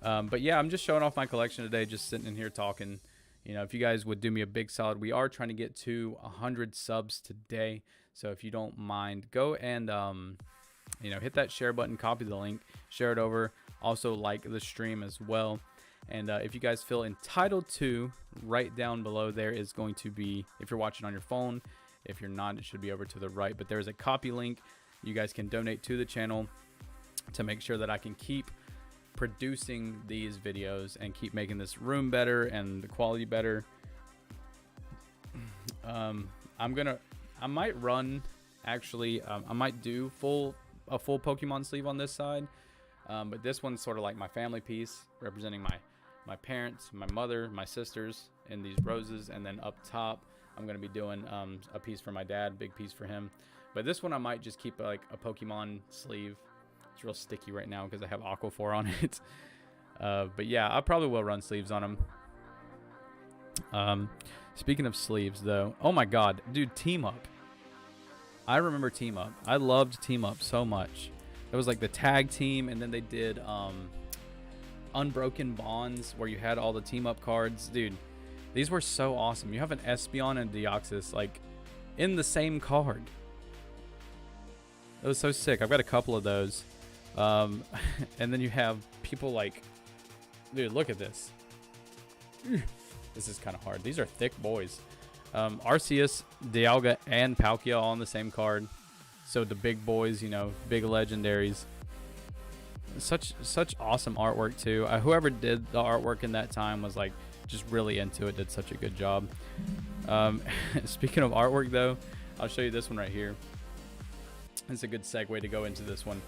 But yeah, I'm just showing off my collection today, just sitting in here talking. You know, if you guys would do me a big solid, we are trying to get to 100 subs today. So if you don't mind, go and, you know, hit that share button, copy the link, share it over. Also like the stream as well. And if you guys feel entitled to, right down below there is going to be, if you're watching on your phone, if you're not, it should be over to the right. But there's a copy link. You guys can donate to the channel to make sure that I can keep producing these videos and keep making this room better and the quality better. I might run, actually, I might do a full Pokemon sleeve on this side, but this one's sort of like my family piece, representing my parents, my mother, my sisters in these roses, and then up top I'm going to be doing a piece for my dad, big piece for him. But this one I might just keep like a Pokemon sleeve. It's real sticky right now because I have Aquaphor on it. But yeah, I probably will run sleeves on them. Speaking of sleeves, though, oh my god, dude, Team Up. I remember Team Up. I loved Team Up so much. It was like the tag team, and then they did Unbroken Bonds, where you had all the Team Up cards. Dude, these were so awesome. You have an Espeon and Deoxys, like, in the same card. It was so sick. I've got a couple of those. And then you have people like, dude, look at this. This is kind of hard. These are thick boys. Arceus, Dialga, and Palkia all on the same card. So the big boys, you know, big legendaries. Such awesome artwork too. Whoever did the artwork in that time was like just really into it. Did such a good job. Speaking of artwork though, I'll show you this one right here. It's a good segue to go into this one.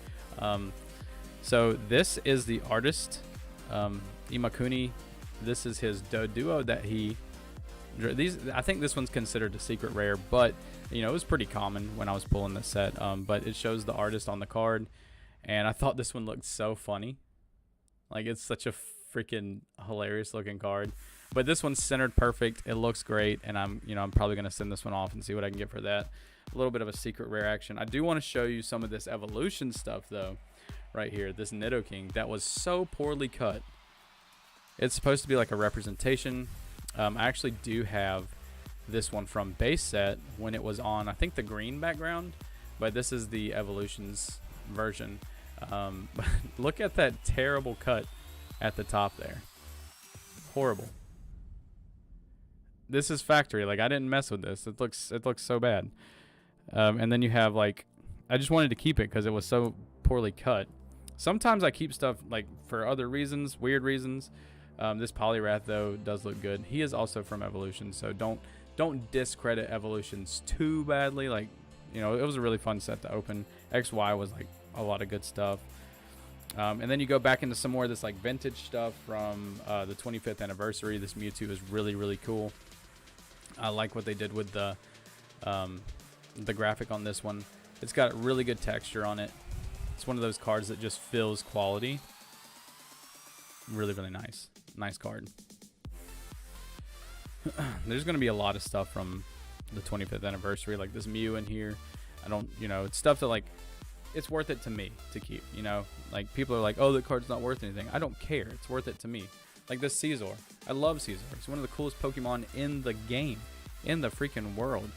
So this is the artist, Imakuni. This is his duo that he. I think this one's considered a secret rare, but you know it was pretty common when I was pulling this set. But it shows the artist on the card, and I thought this one looked so funny. Like it's such a freaking hilarious looking card. But this one's centered perfect. It looks great, and I'm probably gonna send this one off and see what I can get for that. A little bit of a secret rare action. I do want to show you some of this evolution stuff though, right here. This Nidoking that was so poorly cut. It's supposed to be like a representation. I actually do have this one from base set when it was on, I think, the green background, but this is the evolutions version. Look at that terrible cut at the top there. Horrible. This is factory. Like I didn't mess with this. It looks so bad. And then you have like, I just wanted to keep it because it was so poorly cut. Sometimes I keep stuff like for other reasons, weird reasons. This Poliwrath though does look good. He is also from Evolution, so don't discredit Evolutions too badly. Like, you know, it was a really fun set to open. XY was like a lot of good stuff. And then you go back into some more of this like vintage stuff from the 25th anniversary. This Mewtwo is really, really cool. I like what they did with the graphic on this one. It's got really good texture on it. It's one of those cards that just feels quality. Really, really nice. Nice card. There's going to be a lot of stuff from the 25th anniversary, like this Mew in here. I don't, you know, it's stuff that like, it's worth it to me to keep, you know, like people are like, oh, the card's not worth anything. I don't care. It's worth it to me. Like this Caesar. I love Caesar. It's one of the coolest Pokemon in the game, in the freaking world.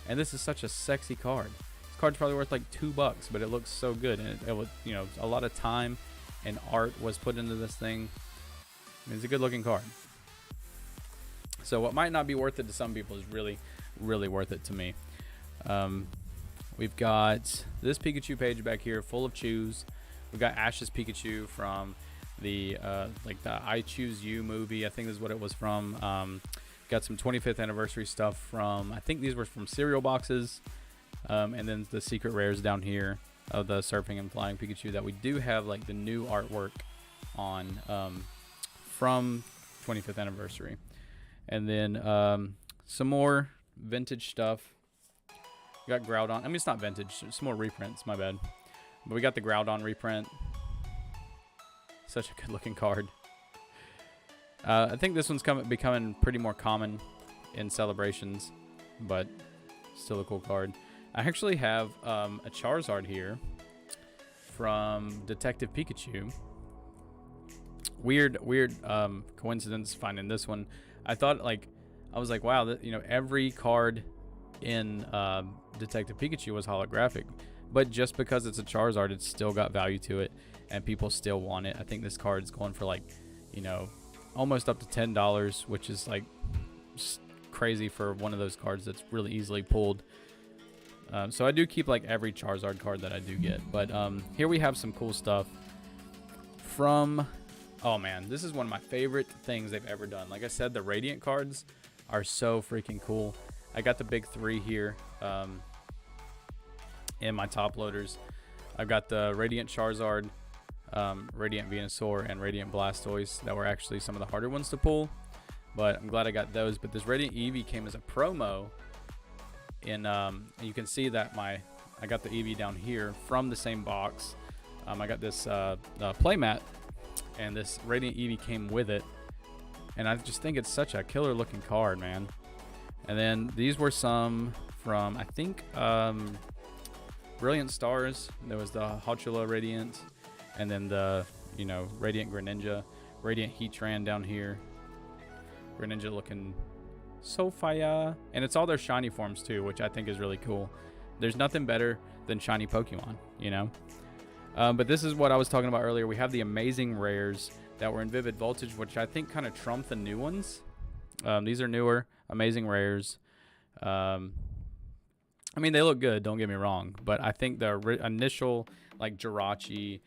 And this is such a sexy card. This card's probably worth like $2, but it looks so good. And it was, you know, a lot of time and art was put into this thing. I mean, it's a good looking card. So what might not be worth it to some people is really, really worth it to me. We've got this Pikachu page back here full of chews. We've got Ash's Pikachu from the like the I Choose You movie. I think this is what it was from. Got some 25th anniversary stuff from, I think these were from cereal boxes. And then the secret rares down here of the surfing and flying Pikachu that we do have like the new artwork on from 25th anniversary. And then some more vintage stuff. We got Groudon. I mean, it's not vintage. It's more reprints. My bad. But we got the Groudon reprint. Such a good-looking card. I think this one's becoming pretty more common in celebrations, but still a cool card. I actually have a Charizard here from Detective Pikachu. Weird coincidence finding this one. I thought, like, I was like, wow, that, you know, every card in Detective Pikachu was holographic, but just because it's a Charizard, it's still got value to it and people still want it. I think this card's going for like, you know, almost up to $10, which is like just crazy for one of those cards that's really easily pulled. So I do keep like every Charizard card that I do get, but here we have some cool stuff from, oh man, this is one of my favorite things they've ever done. Like I said, the Radiant cards are so freaking cool. I got the big three here in my top loaders. I've got the Radiant Charizard, Radiant Venusaur, and Radiant Blastoise that were actually some of the harder ones to pull, but I'm glad I got those. But this Radiant Eevee came as a promo in, you can see that I got the Eevee down here from the same box. I got this playmat, and this Radiant Eevee came with it, and I just think it's such a killer looking card, man. And then these were some from, I think, Brilliant Stars. There was the Hachula Radiant, and then the, you know, Radiant Greninja, Radiant Heatran down here. Greninja looking so fire. And it's all their shiny forms too, which I think is really cool. There's nothing better than shiny Pokemon, you know? But this is what I was talking about earlier. We have the amazing rares that were in Vivid Voltage, which I think kind of trump the new ones. These are newer, amazing rares. I mean, they look good, don't get me wrong, but I think the initial, like, Jirachi,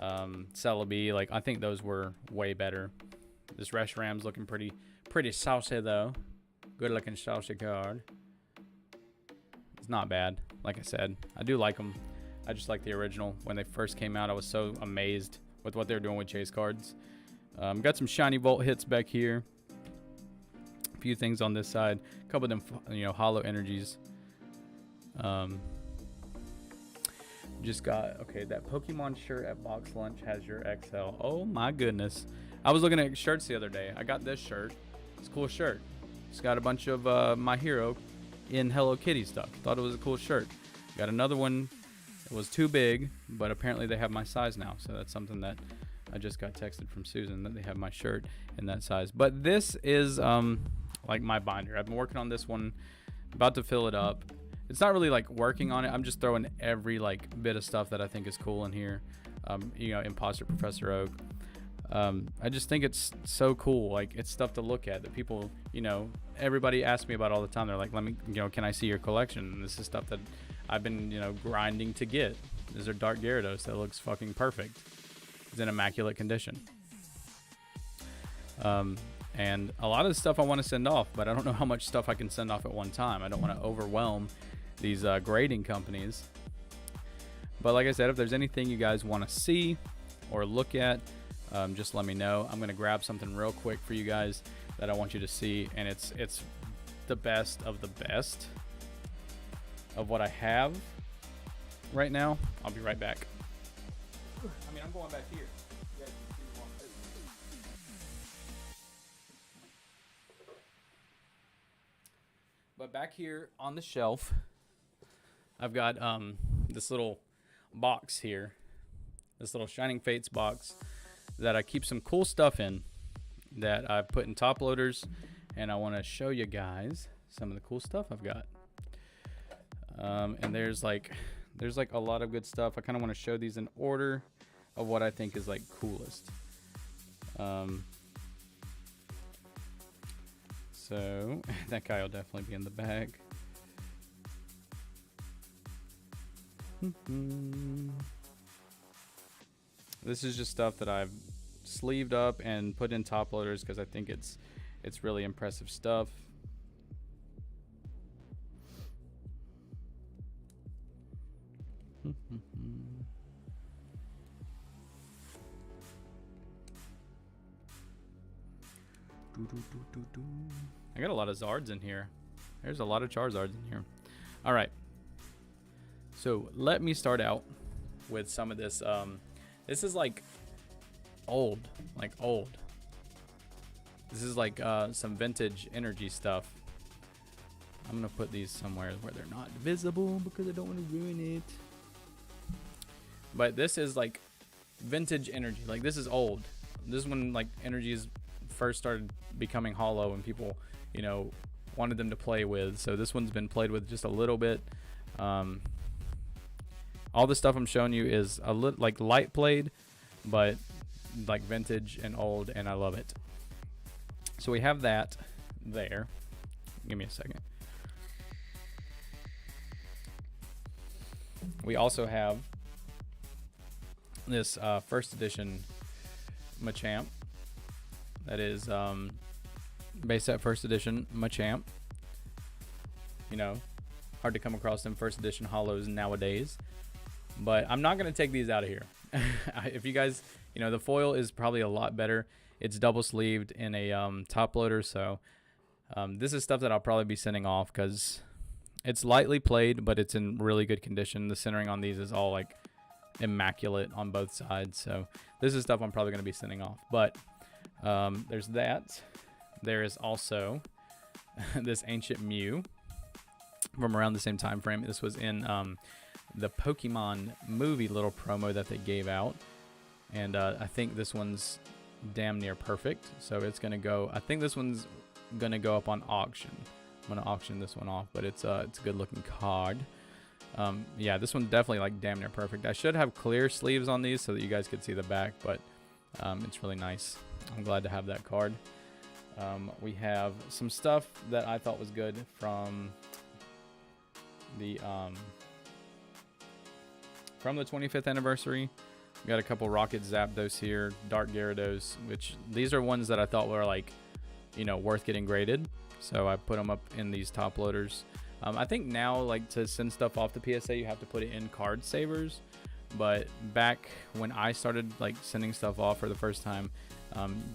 Celebi, like, I think those were way better. This Reshiram's looking pretty saucy, though. Good looking saucy card. It's not bad, like I said. I do like them. I just like the original. When they first came out, I was so amazed with what they were doing with chase cards. Got some shiny Volt hits back here. A few things on this side. A couple of them, you know, hollow energies. Just got, okay, that Pokemon shirt at Box Lunch has your XL. Oh my goodness. I was looking at shirts the other day. I got this shirt. It's a cool shirt. It's got a bunch of My Hero in Hello Kitty stuff. Thought it was a cool shirt. Got another one. It was too big, but apparently they have my size now. So that's something that I just got texted from Susan, that they have my shirt in that size. But this is like my binder. I've been working on this one, about to fill it up. It's not really like working on it. I'm just throwing every like bit of stuff that I think is cool in here. You know, Imposter Professor Oak. I just think it's so cool. Like, it's stuff to look at that people, you know, everybody asks me about all the time. They're like, let me, you know, can I see your collection? And this is stuff that I've been, you know, grinding to get. This is a Dark Gyarados that looks fucking perfect. It's in immaculate condition. And a lot of stuff I want to send off, but I don't know how much stuff I can send off at one time. I don't want to overwhelm these grading companies. But like I said, if there's anything you guys want to see or look at, just let me know. I'm going to grab something real quick for you guys that I want you to see, and it's the best of what I have right now. I'll be right back. I mean, I'm going back here. But back here on the shelf, I've got this little box here, this little Shining Fates box that I keep some cool stuff in that I've put in top loaders, and I want to show you guys some of the cool stuff I've got. And there's like a lot of good stuff. I kind of want to show these in order of what I think is like coolest. So that guy will definitely be in the bag. This is just stuff that I've sleeved up and put in top loaders because I think it's really impressive stuff. I got a lot of Zards in here. There's a lot of Charizards in here. All right. So let me start out with some of this. This is like old. This is like some vintage energy stuff. I'm going to put these somewhere where they're not visible because I don't want to ruin it. But this is like vintage energy. Like this is old. This is when like energies first started becoming hollow and people, you know, wanted them to play with. So this one's been played with just a little bit. All the stuff I'm showing you is a little like light played, but like vintage and old, and I love it. So we have that there. Give me a second. We also have this first edition Machamp. That is base set first edition Machamp. You know, hard to come across them first edition hollows nowadays. But I'm not going to take these out of here. If you guys, you know, the foil is probably a lot better. It's double sleeved in a top loader. So this is stuff that I'll probably be sending off because it's lightly played, but it's in really good condition. The centering on these is all like immaculate on both sides. So this is stuff I'm probably going to be sending off. But there's that. There is also this ancient Mew from around the same time frame. This was in the Pokemon movie little promo that they gave out, and I think this one's damn near perfect. So it's gonna go. I think this one's gonna go up on auction. I'm gonna auction this one off, but it's a good looking card. Yeah, this one's definitely like damn near perfect. I should have clear sleeves on these so that you guys could see the back, but it's really nice. I'm glad to have that card. We have some stuff that I thought was good from the 25th anniversary. We got a couple Rocket Zapdos here, Dark Gyarados, which these are ones that I thought were like, you know, worth getting graded. So I put them up in these top loaders. I think now, like, to send stuff off to PSA, you have to put it in card savers. But back when I started like sending stuff off for the first time,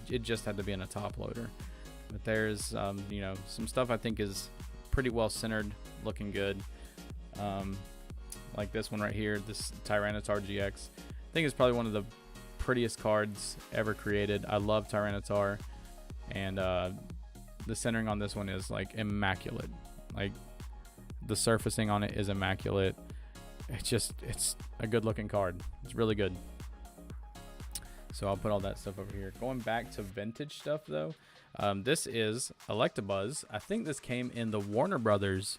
it just had to be in a top loader. But there's you know, some stuff I think is pretty well centered, looking good. Like this one right here, this Charizard Gx. I think it's probably one of the prettiest cards ever created. I love Tyranitar, and the centering on this one is like immaculate. Like the surfacing on it is immaculate. It's a good looking card. It's really good. So I'll put all that stuff over here. Going back to vintage stuff though, this is Electabuzz. I think this came in the Warner Brothers.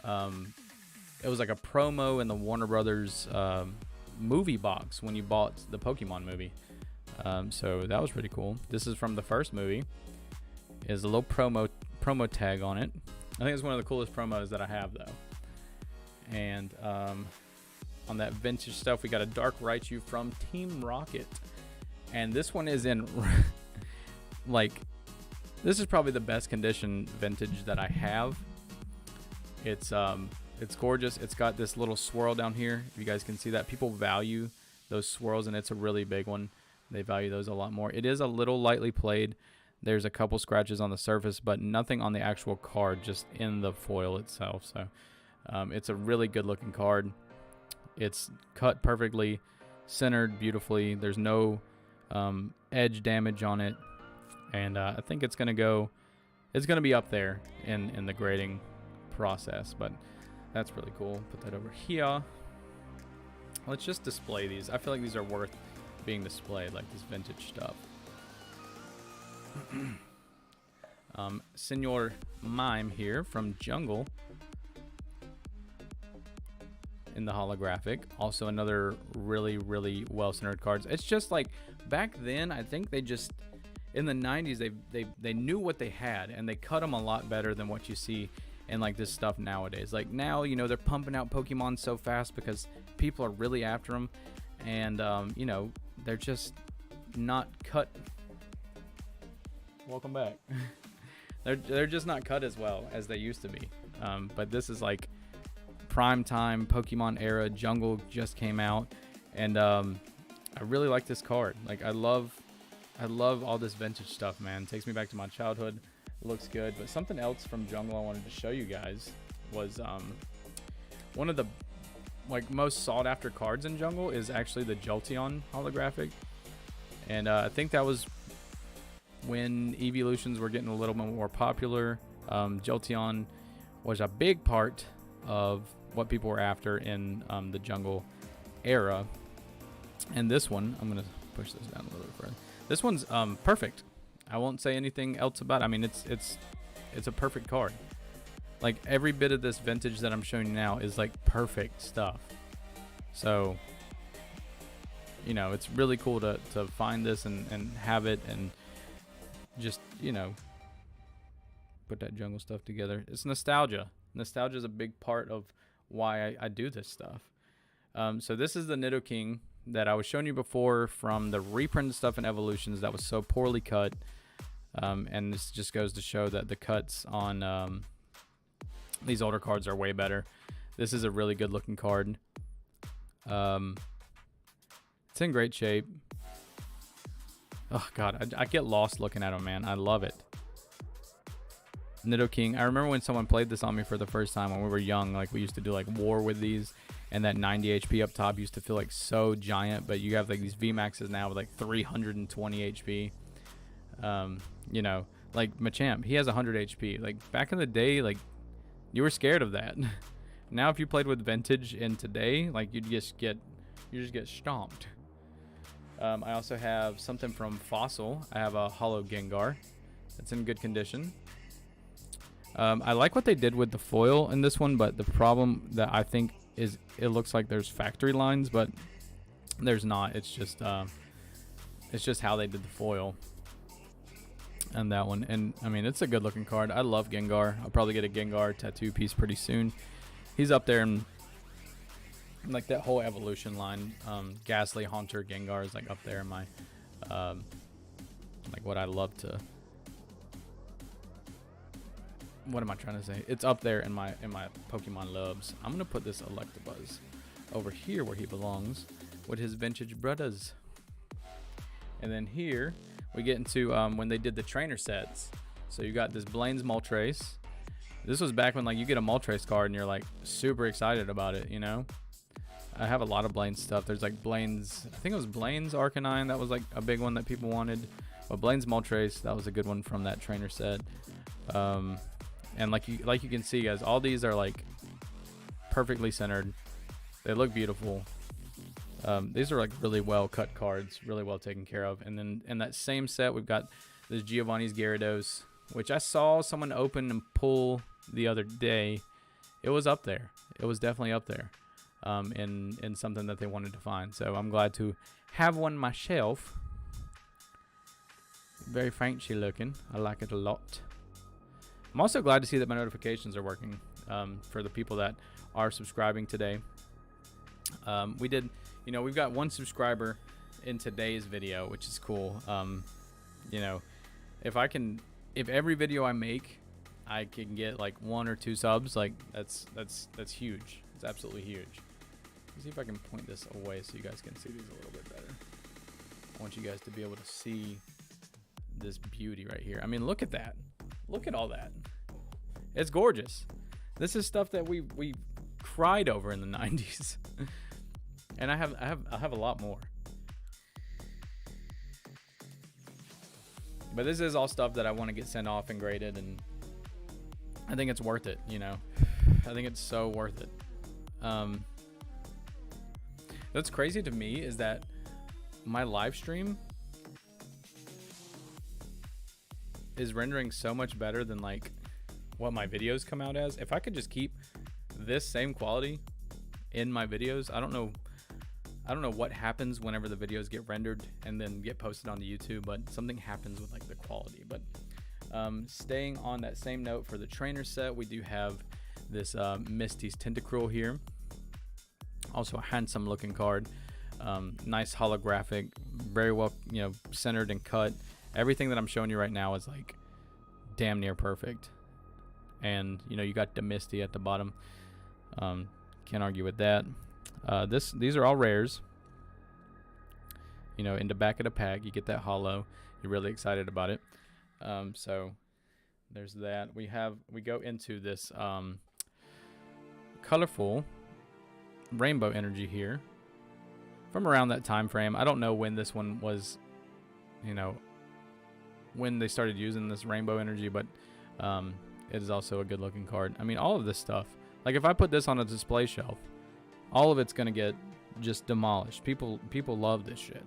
It was like a promo in the Warner Brothers movie box when you bought the Pokemon movie. So that was pretty cool. This is from the first movie. Is a little promo tag on it. I think it's one of the coolest promos that I have though. And on that vintage stuff, we got a Dark Raichu from Team Rocket. And this one is in like, this is probably the best condition vintage that I have. It's gorgeous. It's got this little swirl down here. If you guys can see that, people value those swirls, and it's a really big one. They value those a lot more. It is a little lightly played. There's a couple scratches on the surface, but nothing on the actual card, just in the foil itself. So it's a really good looking card. It's cut perfectly, centered beautifully. There's no edge damage on it, and I think it's gonna be up there in the grading process. But that's really cool. Put that over here. Let's just display these. I feel like these are worth being displayed, like this vintage stuff. Senor Mime here from Jungle in the holographic. Also another really, really well-centered cards. It's just like back then, I think they just, in the 90s, they knew what they had, and they cut them a lot better than what you see in like this stuff nowadays. Like now, you know, they're pumping out Pokemon so fast because people are really after them, and you know, they're just not cut. Welcome back. they're just not cut as well as they used to be. But this is like prime time Pokemon era. Jungle just came out, and I really like this card. Like I love all this vintage stuff, man. It takes me back to my childhood. It looks good. But something else from Jungle I wanted to show you guys was one of the like most sought after cards in Jungle is actually the Jolteon Holographic, and I think that was when evolutions were getting a little bit more popular. Jolteon was a big part of what people were after in the Jungle era. And this one, I'm gonna push this down a little bit further. This one's perfect. I won't say anything else about it. I mean, it's a perfect card. Like every bit of this vintage that I'm showing you now is like perfect stuff. So, you know, it's really cool to find this and have it, and just, you know, put that Jungle stuff together. It's nostalgia. Nostalgia is a big part of why I do this stuff. So this is the Nidoking that I was showing you before from the reprint stuff in Evolutions that was so poorly cut. And this just goes to show that the cuts on these older cards are way better. This is a really good looking card. It's in great shape. Oh god, I get lost looking at him, man. I love it. Nidoking. I remember when someone played this on me for the first time when we were young. Like we used to do like war with these, and that 90 HP up top used to feel like so giant. But you have like these V-Maxes now with like 320 HP. You know, like Machamp, he has 100 HP. Like back in the day, like you were scared of that. Now if you played with vintage in today, like you just get stomped. I also have something from Fossil. I have a Holo Gengar. It's in good condition. I like what they did with the foil in this one, but the problem that I think is it looks like there's factory lines, but there's not. It's just how they did the foil and that one. And I mean, it's a good looking card. I love Gengar. I'll probably get a Gengar tattoo piece pretty soon. He's up there in like that whole evolution line. Ghastly, Haunter, Gengar is like up there in my like what I love to. What am I trying to say? It's up there in my Pokemon loves. I'm gonna put this Electabuzz over here where he belongs with his vintage brothers. And then here we get into when they did the trainer sets. So you got this Blaine's Moltres. This was back when like you get a Moltres card and you're like super excited about it, you know? I have a lot of Blaine stuff. There's like Blaine's, I think it was Blaine's Arcanine. That was like a big one that people wanted. But Blaine's Moltres, that was a good one from that trainer set. And like you can see, guys, all these are like perfectly centered. They look beautiful. These are like really well cut cards, really well taken care of. And then in that same set, we've got this Giovanni's Gyarados, which I saw someone open and pull the other day. It was up there. It was definitely up there in something that they wanted to find. So I'm glad to have one myself. Very Frenchy looking. I like it a lot. I'm also glad to see that my notifications are working for the people that are subscribing today. We did, you know, we've got one subscriber in today's video, which is cool. You know, if every video I make, I can get like 1 or 2 subs, like that's huge. It's absolutely huge. Let's see if I can point this away so you guys can see these a little bit better. I want you guys to be able to see this beauty right here. I mean, look at that. Look at all that. It's gorgeous. This is stuff that we cried over in the 90s. And I have a lot more. But this is all stuff that I want to get sent off and graded, and I think it's worth it, you know. I think it's so worth it. What's crazy to me is that my live stream is rendering so much better than like what my videos come out as. If I could just keep this same quality in my videos, I don't know what happens whenever the videos get rendered and then get posted onto YouTube, but something happens with like the quality. But staying on that same note, for the trainer set, we do have this Misty's Tentacruel here. Also a handsome looking card. Nice holographic, very well, you know, centered and cut. Everything that I'm showing you right now is like damn near perfect. And you know, you got the Misty at the bottom. Can't argue with that. These are all rares. You know, in the back of the pack, you get that holo. You're really excited about it. So there's that. We go into this colorful rainbow energy here from around that time frame. I don't know when this one was, you know, when they started using this rainbow energy, but it is also a good looking card. I mean, all of this stuff, like if I put this on a display shelf, all of it's gonna get just demolished. People love this shit.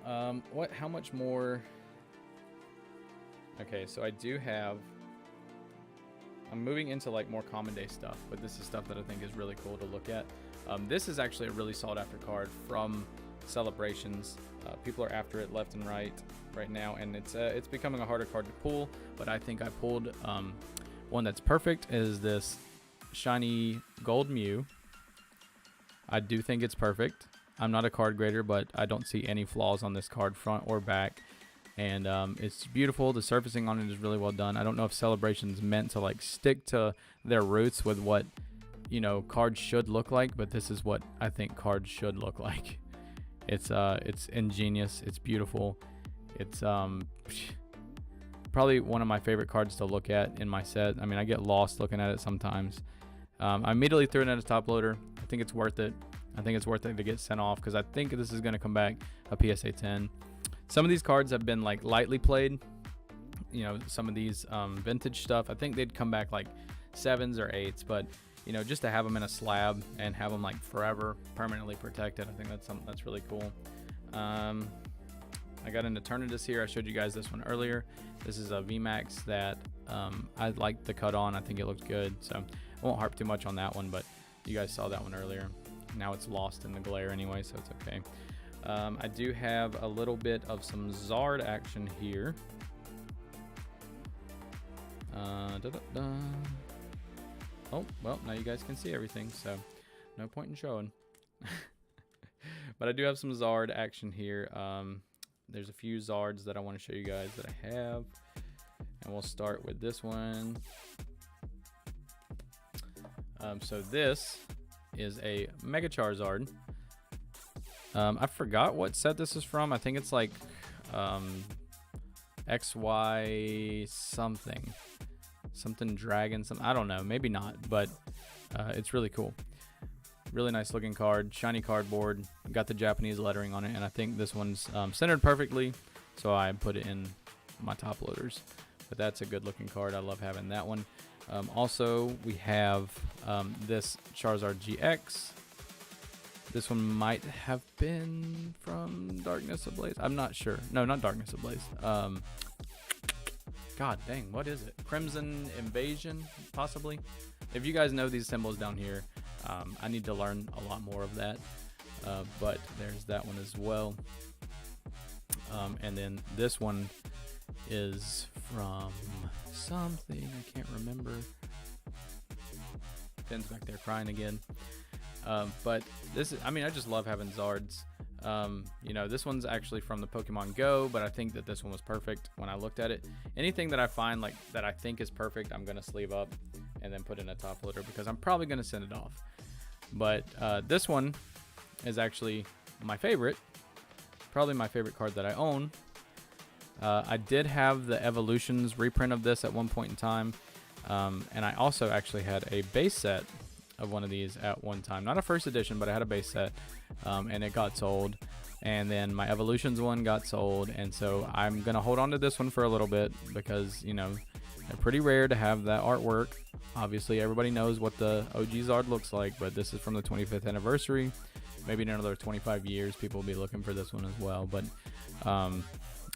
How much more? Okay, so I do have, I'm moving into like more common day stuff, but this is stuff that I think is really cool to look at. This is actually a really sought after card from Celebrations. People are after it left and right now, and it's becoming a harder card to pull, but I think I pulled one that's perfect. Is this shiny Gold Mew. I do think it's perfect. I'm not a card grader, but I don't see any flaws on this card, front or back. And it's beautiful. The surfacing on it is really well done. I don't know if Celebration's meant to like stick to their roots with what, you know, cards should look like, but this is what I think cards should look like. It's ingenious. It's beautiful. It's probably one of my favorite cards to look at in my set. I mean, I get lost looking at it sometimes. I immediately threw it in a top loader. I think it's worth it. I think it's worth it to get sent off because I think this is going to come back a PSA 10. Some of these cards have been like lightly played. You know, some of these vintage stuff, I think they'd come back like 7s or 8s, but you know, just to have them in a slab and have them like forever permanently protected, I think that's something that's really cool. I got an Eternatus here. I showed you guys this one earlier. This is a V-Max that I like the cut on. I think it looks good, so I won't harp too much on that one, but you guys saw that one earlier. Now it's lost in the glare anyway, so it's okay. I do have a little bit of some Zard action here. Oh, well, now you guys can see everything, so no point in showing. But I do have some Zard action here. There's a few Zards that I want to show you guys that I have. And we'll start with this one. So this is a Mega Charizard. I forgot what set this is from. I think it's like XY something dragon, I don't know, maybe not, but it's really cool. Really nice looking card, shiny cardboard, got the Japanese lettering on it, and I think this one's centered perfectly, so I put it in my top loaders. But that's a good looking card. I love having that one. Also, we have this Charizard Gx. This one might have been from Darkness Ablaze. I'm not sure. No, not Darkness Ablaze. God dang, what is it? Crimson Invasion, possibly? If you guys know these symbols down here, I need to learn a lot more of that. But there's that one as well. And then this one is from something. I can't remember. Ben's back there crying again. But this is, I mean, I just love having Zards. You know, this one's actually from the Pokemon Go, but I think that this one was perfect when I looked at it. Anything that I find like that I think is perfect, I'm gonna sleeve up and then put in a top loader because I'm probably gonna send it off. But this one is actually my favorite, probably my favorite card that I own. I did have the Evolutions reprint of this at one point in time, and I also actually had a base set of one of these at one time. Not a first edition, but I had a base set, and it got sold. And then my Evolutions one got sold, and so I'm gonna hold on to this one for a little bit because, you know, they're pretty rare to have that artwork. Obviously, everybody knows what the OG Zard looks like, but this is from the 25th anniversary. Maybe in another 25 years, people will be looking for this one as well. But,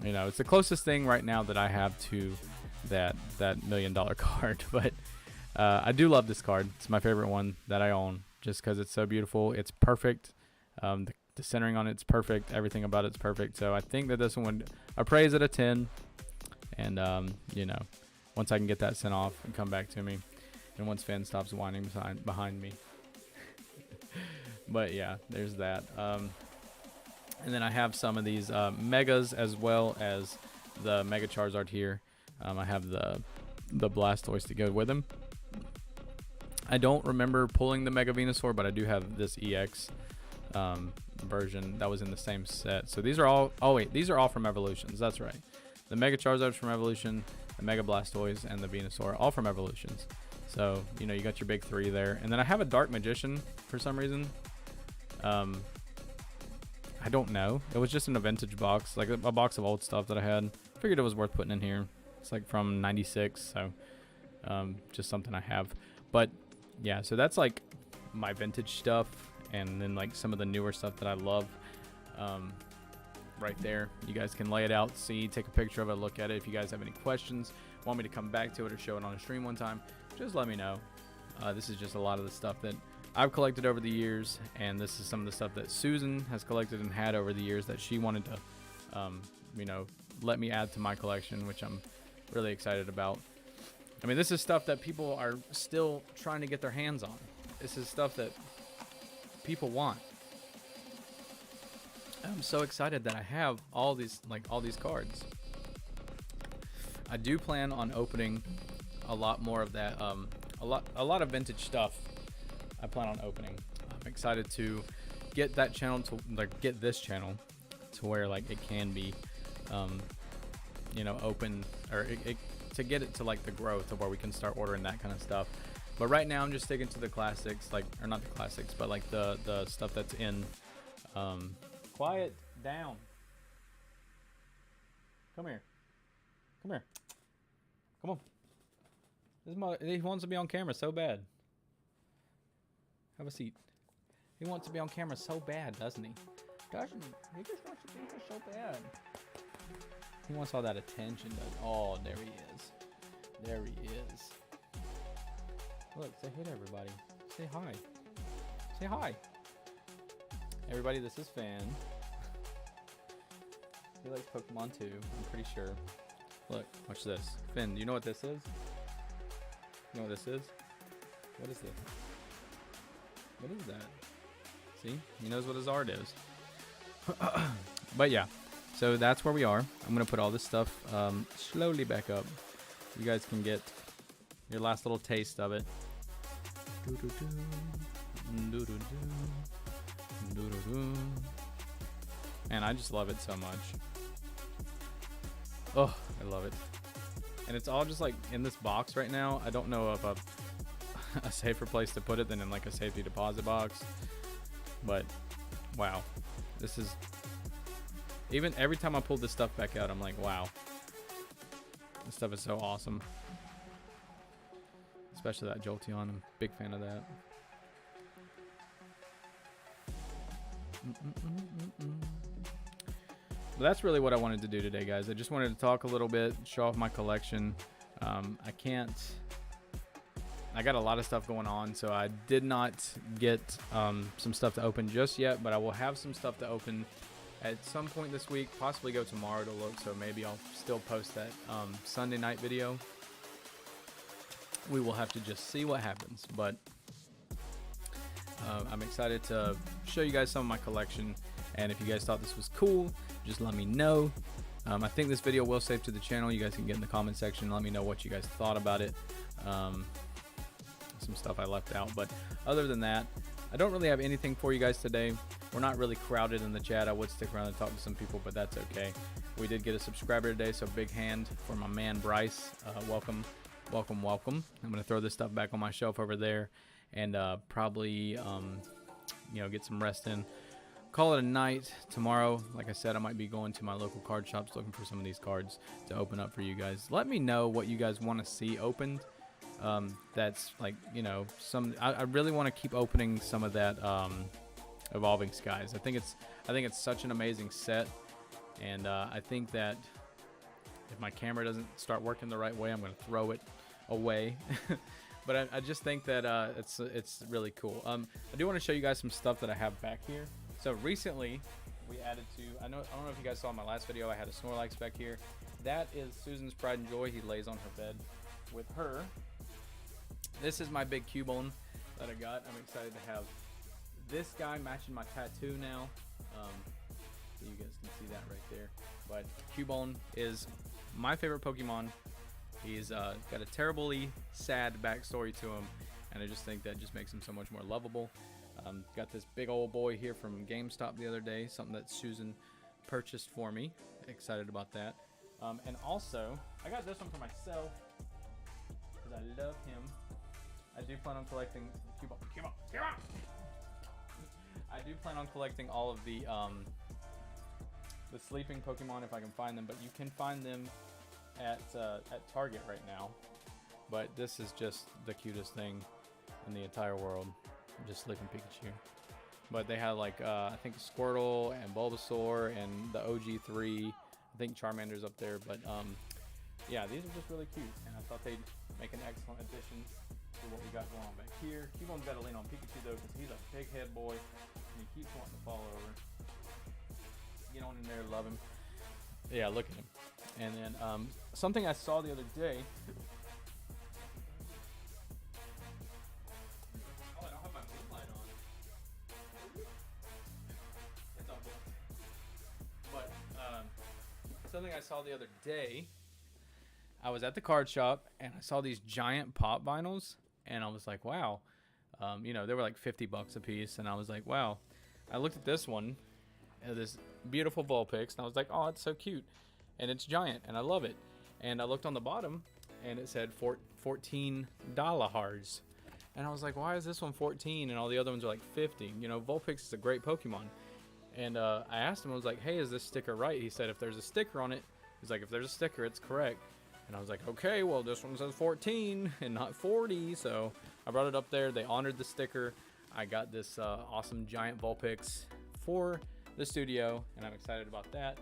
you know, it's the closest thing right now that I have to that $1 million card. But I do love this card. It's my favorite one that I own just because it's so beautiful. It's perfect. The centering on it's perfect. Everything about it's perfect. So I think that this one would appraise at a 10. And, you know, once I can get that sent off and come back to me, and once Finn stops whining behind me. But yeah, there's that. And then I have some of these megas as well as the Mega Charizard here. I have the Blastoise to go with them. I don't remember pulling the Mega Venusaur, but I do have this EX version that was in the same set. So these are all, oh wait, these are all from Evolutions. That's right. The Mega Charizard's from Evolution, the Mega Blastoise, and the Venusaur, all from Evolutions. So, you know, you got your big three there. And then I have a Dark Magician for some reason. I don't know. It was just in a vintage box, like a box of old stuff that I had. Figured it was worth putting in here. It's like from 96, so just something I have. But yeah, so that's like my vintage stuff, and then like some of the newer stuff that I love. Right there, you guys can lay it out, see, take a picture of it, look at it. If you guys have any questions, want me to come back to it or show it on a stream one time, just let me know. This is just a lot of the stuff that I've collected over the years, and this is some of the stuff that Susan has collected and had over the years that she wanted to, you know, let me add to my collection, which I'm really excited about. I mean, this is stuff that people are still trying to get their hands on. This is stuff that people want. I'm so excited that I have all these cards. I do plan on opening a lot more of that, a lot of vintage stuff. I plan on opening. I'm excited to get that channel to get this channel to where like it can be, you know, open, or to get it to like the growth of where we can start ordering that kind of stuff. But right now I'm just sticking to the classics, like, or not the classics, but like the stuff that's in. Quiet down. Come here. Come here. Come on. He wants to be on camera so bad. Have a seat. He wants to be on camera so bad, doesn't he? Doesn't he? He just wants to be here so bad. He wants all that attention, doesn't he? Oh, there he is. There he is. Look, say hey to everybody. Say hi. Say hi. Everybody, this is Fan. He likes Pokemon too, I'm pretty sure. Look, watch this. Finn, do you know what this is? You know what this is? What is this? What is that? See? He knows what his art is. But yeah, so that's where we are. I'm going to put all this stuff slowly back up. You guys can get your last little taste of it. Man, I just love it so much. Oh, I love it. And it's all just like in this box right now. I don't know of a safer place to put it than in like a safety deposit box. But wow, this is, even every time I pull this stuff back out, I'm like, wow, this stuff is so awesome. Especially that Jolteon. I'm a big fan of that. But that's really what I wanted to do today, guys. I just wanted to talk a little bit, show off my collection. I got a lot of stuff going on, so I did not get some stuff to open just yet, but I will have some stuff to open at some point this week, possibly go tomorrow to look, so maybe I'll still post that Sunday night video. We will have to just see what happens, but I'm excited to show you guys some of my collection. And if you guys thought this was cool, just let me know. I think this video will save to the channel. You guys can get in the comment section and let me know what you guys thought about it. Some stuff I left out, but other than that, I don't really have anything for you guys today. We're not really crowded in the chat. I would stick around and talk to some people, but that's okay. We did get a subscriber today, so big hand for my man Bryce. Welcome, welcome, welcome. I'm gonna throw this stuff back on my shelf over there, and probably you know, get some rest in. Call it a night. Tomorrow, like I said, I might be going to my local card shops looking for some of these cards to open up for you guys. Let me know what you guys want to see opened. That's like, you know, I really want to keep opening some of that Evolving Skies. I think it's such an amazing set, and I think that if my camera doesn't start working the right way, I'm going to throw it away. But I just think that it's really cool. I do want to show you guys some stuff that I have back here. So recently we added to, I don't know if you guys saw my last video, I had a Snorlax back here. That is Susan's pride and joy. He lays on her bed with her. This is my big Cubone that I got. I'm excited to have this guy matching my tattoo now. So you guys can see that right there. But Cubone is my favorite Pokemon. He's got a terribly sad backstory to him, and I just think that just makes him so much more lovable. Got this big old boy here from GameStop the other day, something that Susan purchased for me. Excited about that. And also, I got this one for myself because I love him. I do plan on collecting Cubone. I do plan on collecting all of the sleeping Pokemon if I can find them, but you can find them at Target right now. But this is just the cutest thing in the entire world. Just sleeping Pikachu. But they have like I think Squirtle and Bulbasaur and the OG3. I think Charmander's up there, but yeah, these are just really cute, and I thought they'd make an excellent addition to what we got going on back here. Cubone's got to lean on Pikachu though, because he's a big head boy and he keeps wanting to fall over. Get on in there, love him. Yeah, look at him. And then something I saw the other day. Something I saw the other day, I was at the card shop and I saw these giant pop vinyls, and I was like, wow, you know, they were like $50 a piece, and I was like, wow. I looked at this one, this beautiful Vulpix, and I was like, oh, it's so cute, and it's giant, and I love it. And I looked on the bottom, and it said $14, and I was like, why is this one 14 and all the other ones are like 50? You know, Vulpix is a great Pokemon. And I asked him, I was like, hey, is this sticker right? He said, if there's a sticker on it, he's like, if there's a sticker, it's correct. And I was like, okay, well, this one says 14 and not 40. So I brought it up there. They honored the sticker. I got this awesome giant Vulpix for the studio, and I'm excited about that.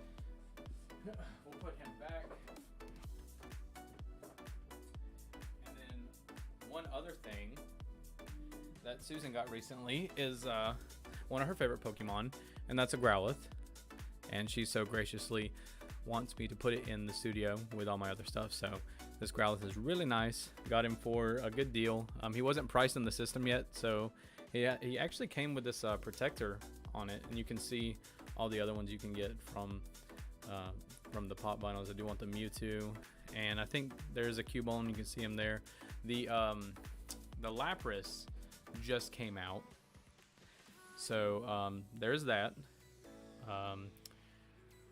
We'll put him back. And then one other thing that Susan got recently is one of her favorite Pokemon, and that's a Growlithe, and she so graciously wants me to put it in the studio with all my other stuff. So this Growlithe is really nice. Got him for a good deal. He wasn't priced in the system yet, so he actually came with this protector on it, and you can see all the other ones you can get from the pop vinyls. I do want the Mewtwo, and I think there's a Cubone. You can see him there. The Lapras just came out. So there's that.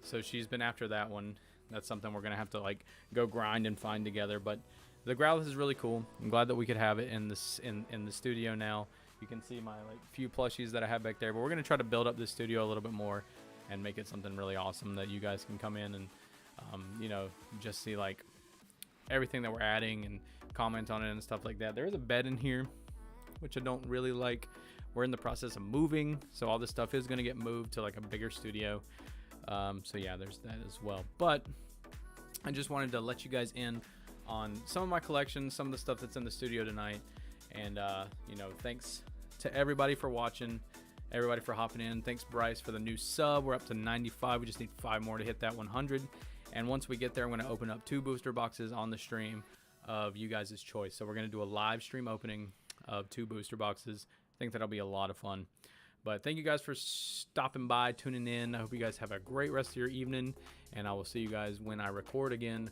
So she's been after that one. That's something we're gonna have to like go grind and find together. But the Growlithe is really cool. I'm glad that we could have it in this in the studio now. You can see my like few plushies that I have back there. But we're gonna try to build up this studio a little bit more and make it something really awesome that you guys can come in and you know, just see like everything that we're adding and comment on it and stuff like that. There is a bed in here, which I don't really like. We're in the process of moving, so all this stuff is going to get moved to like a bigger studio. So yeah, there's that as well. But I just wanted to let you guys in on some of my collections, some of the stuff that's in the studio tonight. And you know, thanks to everybody for watching, everybody for hopping in. Thanks Bryce for the new sub. We're up to 95. We just need 5 more to hit that 100. And once we get there, I'm going to open up 2 booster boxes on the stream of you guys' choice. So we're going to do a live stream opening of 2 booster boxes. I think that'll be a lot of fun. But thank you guys for stopping by, tuning in. I hope you guys have a great rest of your evening, and I will see you guys when I record again